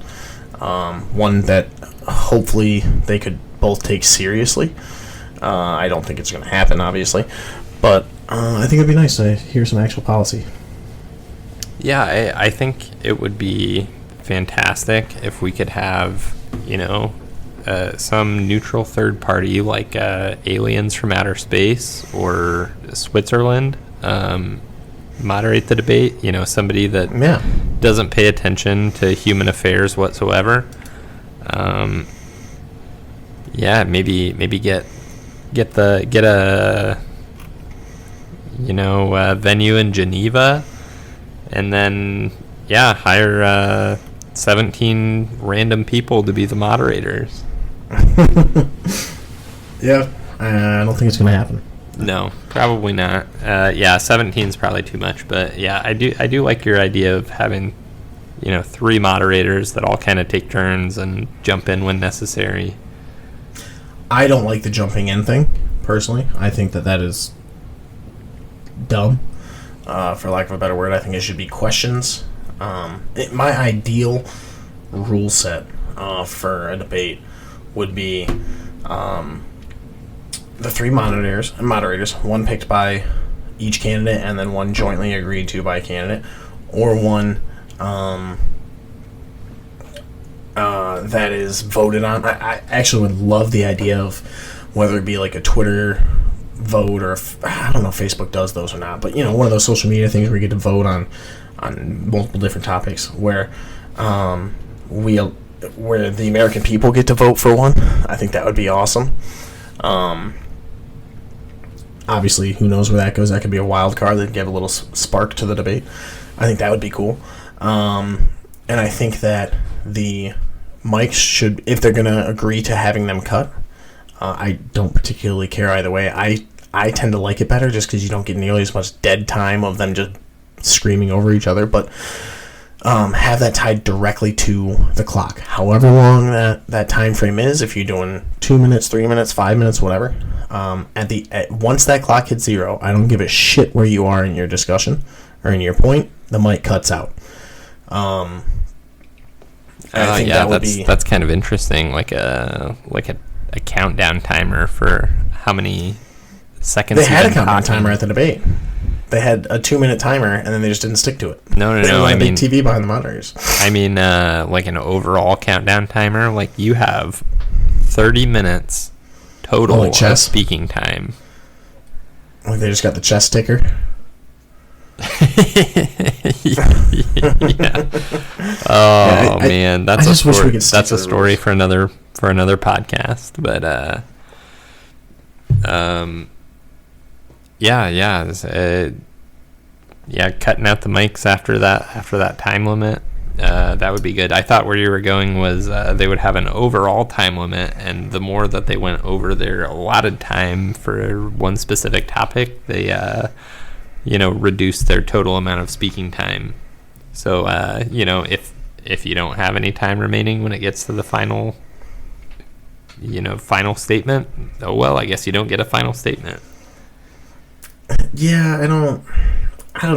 One that hopefully they could both take seriously. I don't think it's going to happen, obviously. But I think it'd be nice to hear some actual policy. Yeah, I think it would be fantastic if we could have, some neutral third party like Aliens from Outer Space or Switzerland moderate the debate. Somebody that doesn't pay attention to human affairs whatsoever. Maybe get a venue in Geneva, and then hire 17 random people to be the moderators. Yeah, I don't think it's going to happen. No, probably not. 17 is probably too much, but I do like your idea of having 3 moderators that all kind of take turns and jump in when necessary. I don't like the jumping in thing, personally. I think that is dumb, for lack of a better word. I think it should be questions. My ideal rule set for a debate would be the 3 moderators, one picked by each candidate and then one jointly agreed to by a candidate, or one that is voted on. I actually would love the idea of whether it be like a Twitter vote or I don't know if Facebook does those or not, but one of those social media things where you get to vote on multiple different topics where where the American people get to vote for one. I think that would be awesome. Obviously, who knows where that goes? That could be a wild card that give a little spark to the debate. I think that would be cool. And I think that the mics should, if they're going to agree to having them cut, I don't particularly care either way. I tend to like it better just because you don't get nearly as much dead time of them just screaming over each other, but have that tied directly to the clock. However long that time frame is, if you're doing 2 minutes, 3 minutes, 5 minutes, whatever, once that clock hits 0, I don't give a shit where you are in your discussion or in your point, the mic cuts out. I think that's kind of interesting, like a countdown timer for how many seconds. They had a countdown timer at the debate. They had a 2-minute timer, and then they just didn't stick to it. No. I mean, TV behind the monitors. I mean, like an overall countdown timer. Like you have 30 minutes total of speaking time. Like they just got the chess ticker. Yeah. Oh man, that's a story. Wish we could that's a story for another podcast. But cutting out the mics after that time limit, that would be good. I thought where you were going was they would have an overall time limit, and the more that they went over their allotted time for one specific topic, they reduce their total amount of speaking time. So if you don't have any time remaining when it gets to the final statement, oh well, I guess you don't get a final statement. Yeah, I don't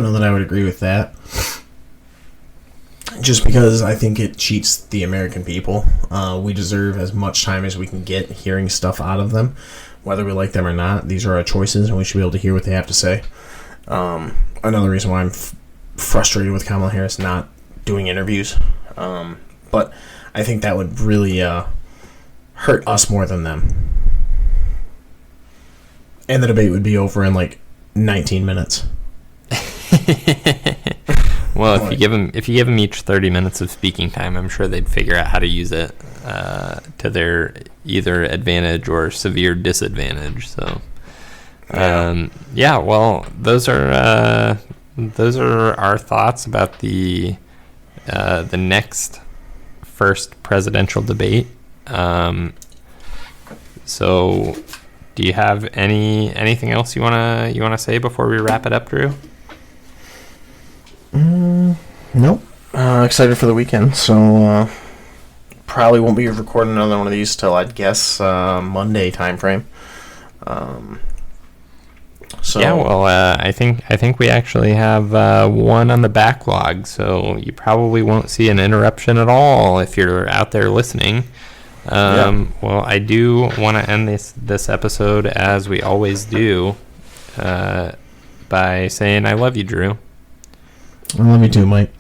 know that I would agree with that. just because I think it cheats the American people. We deserve as much time as we can get hearing stuff out of them, whether we like them or not. These are our choices, and we should be able to hear what they have to say. Another reason why I'm frustrated with Kamala Harris not doing interviews. But I think that would really hurt us more than them. And the debate would be over in like 19 minutes. Well, if you give them each 30 minutes of speaking time, I'm sure they'd figure out how to use it to their either advantage or severe disadvantage. So, well, those are our thoughts about the next first presidential debate. So, do you have anything else you wanna say before we wrap it up, Drew? Nope. Excited for the weekend, so probably won't be recording another one of these till I'd guess Monday time frame. I think we actually have one on the backlog, so you probably won't see an interruption at all if you're out there listening. Well, I do want to end this episode as we always do by saying I love you, Drew. I love you too, Mike.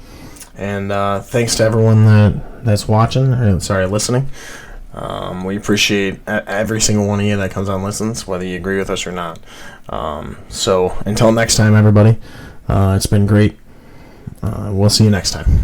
And thanks to everyone that's listening. We appreciate every single one of you that comes on and listens, whether you agree with us or not. So until next time, everybody, it's been great. We'll see you next time.